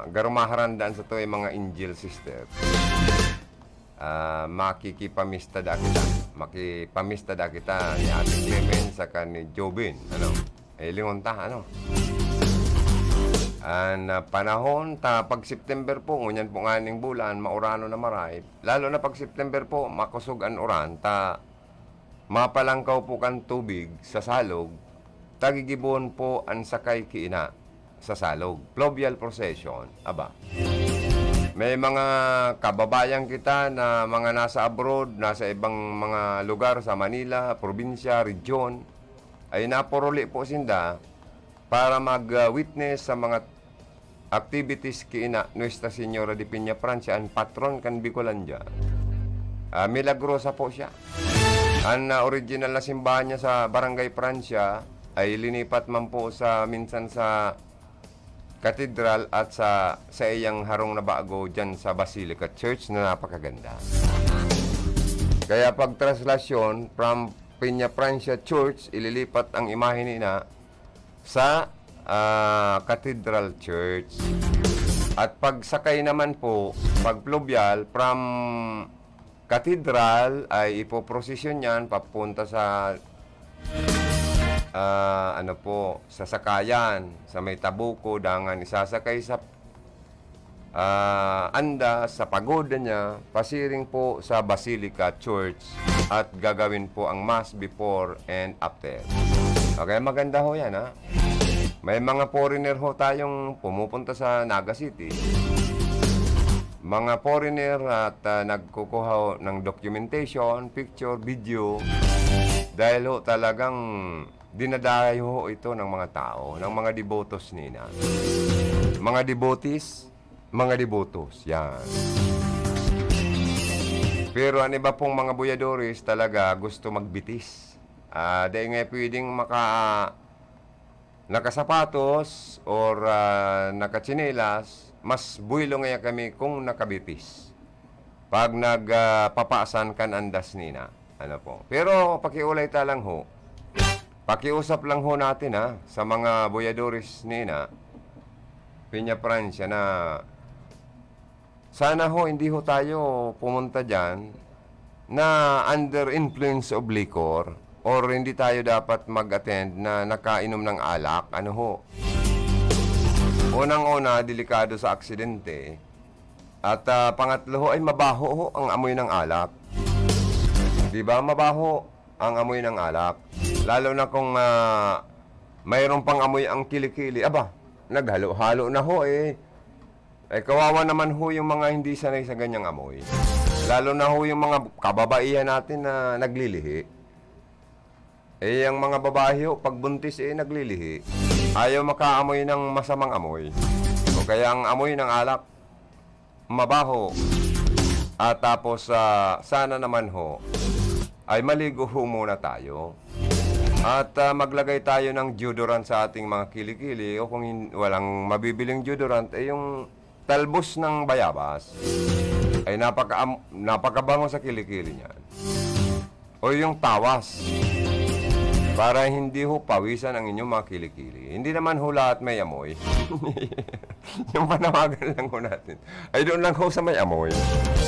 Speaker 1: Garumaharandaan sa to ay mga angel sister. Makikipamista da kita. Makipamista da kita ni Ate Clement saka ni Jobin. Ano? Lingon ta, ano? Panahon pag September po, ngunyan po nganing bulan, maurano na maray. Lalo na pag September po, makusog ang uran, mapalangkaw po kan tubig sa salog, tagigibon po ang sakay kiina sa salog. Fluvial procession, aba. May mga kababayan kita na mga nasa abroad, nasa ibang mga lugar sa Manila, probinsya, region, ay napuruli po sinda para mag-witness sa mga activities kiina Nuestra Señora de Peña Francia, ang patron kan Bicolandia. Milagrosa po siya. Ang original na simbahan niya sa Barangay Francia ay linipat man po minsan sa Cathedral at sa iyang harong na bago dyan sa Basilica Church na napakaganda. Kaya pag translasyon from Peña Francia Church, ililipat ang imahe nina sa Cathedral Church. At pag sakay naman po, pag fluvial, from Cathedral ay ipoprosesyon yan papunta sa sa sakayan, sa may tabuko, dangan isasakay sa anda, sa pagoda niya, pasiring po sa Basilica Church at gagawin po ang Mass before and after. Okay, maganda ho yan ha. May mga foreigner ho tayong pumupunta sa Naga City. Mga foreigner at nagkukuha ho ng documentation, picture, video. Dahil ho talagang dinadayo ho ito ng mga tao, ng mga devotos nina. Mga devotees, mga devotos, yan. Pero ang iba pong mga boyadoris talaga gusto magbitis. Dahil nga pwedeng nakasapatos or nakatsinelas, mas buwilo nga kami kung nakabitis. Pag nagpapaasan kan andas nina. Ano po. Pero pakiulay ta lang ho. Pakiusap lang ho natin sa mga boyadoris nina. Pinya Francia na sana ho hindi ho tayo pumunta dyan na under influence of liquor or hindi tayo dapat mag-attend na nakainom ng alak. Ano ho? Unang-una, delikado sa aksidente. At pangatlo ho ay mabaho ho ang amoy ng alak. Di ba? Mabaho ang amoy ng alak. Lalo na kung mayroon pang amoy ang kilikili. Aba, naghalo-halo na ho eh. Ay kawawa naman ho yung mga hindi sanay sa ganyang amoy. Lalo na ho yung mga kababaihan natin na naglilihi. Eh, ang mga babae ho, pag buntis naglilihi. Ayaw makaamoy ng masamang amoy. O kaya ang amoy ng alak, mabaho. At tapos, sana naman ho, ay maligo ho muna tayo. At maglagay tayo ng deodorant sa ating mga kilikili. O kung walang mabibiling deodorant, yung talbos ng bayabas ay napakabango sa kilikili niyan. O yung tawas para hindi ho pawisan ang inyong mga kilikili. Hindi naman ho lahat may amoy. Yung panawagan lang ho natin ay doon lang ho sa may amoy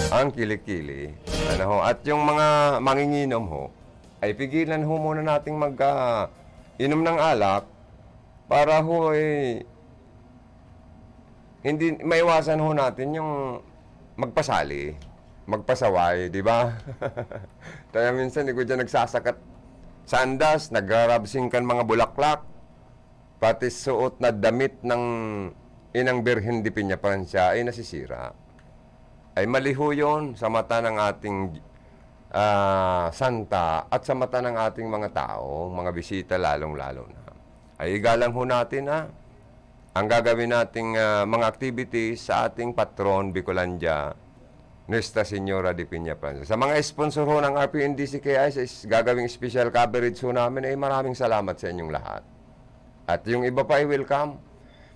Speaker 1: ang kilikili. Ano ho? At yung mga manginginom ho ay pigilan ho muna nating inom ng alak para ho hindi maiwasan ho natin yung magpasali, magpasaway, di ba? Kaya minsan hindi ko dyan nagsasakat sa andas, nagrarabsing kan mga bulaklak, pati suot na damit ng inang Birhen de Piña Francia ay nasisira. Ay maliho yun sa mata ng ating santa at sa mata ng ating mga tao, mga bisita lalong-lalo na. Ay igalang ho natin ang gagawin nating mga activities sa ating patron, Bicolandia, Nuestra Señora de Piña Francia. Sa mga sponsor ho ng RPNDCKI, sa gagawing special coverage ho namin, maraming salamat sa inyong lahat. At yung iba pa ay welcome.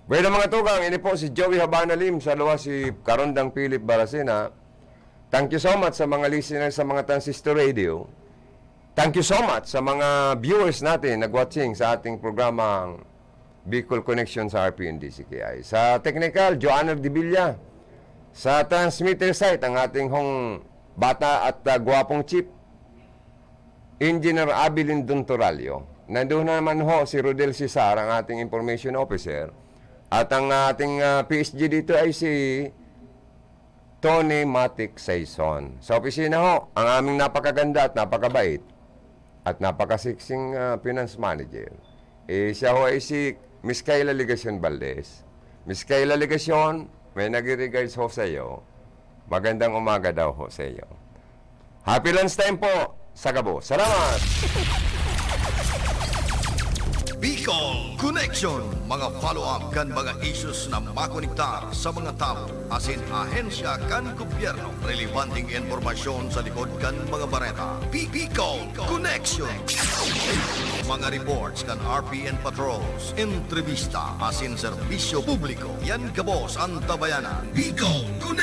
Speaker 1: Bueno mga tugang, ini po si Joey Habana Lim, sa luwa si Karondang Philip Baracena. Thank you so much sa mga listeners sa mga Transistor Radio. Thank you so much sa mga viewers natin nag-watching sa ating programang Bicol Connection sa RPNDCKI. Sa technical, Joanna de Villa. Sa transmitter site, ang ating hong bata at gwapong chief, Engineer Abilin Dontoralio. Nandun naman ho si Rodel Cesar, ang ating information officer. At ang ating PSG dito ay si Tony Matic Saison. Sa opisina ho, ang aming napakaganda at napakabait at napakasiksing finance manager. Siya ho ay si Miss Kayla Ligacion Valdez. Miss Kayla Ligacion, may nag-regards ho sa iyo. Magandang umaga daw ho sa iyo. Happy lunchtime po sa Gabo. Salamat!
Speaker 10: Bicol Connection, mga follow-up kan mga issues na makonektar sa mga tao, asin ahensya kan gobyerno, relevanting informasyon sa likod kan mga bareta. Bicol Connection. Mga reports kan RPN patrols, entrevista, asin serbisyo publiko. Yan kabos ang tabayanan. Bicol Connection.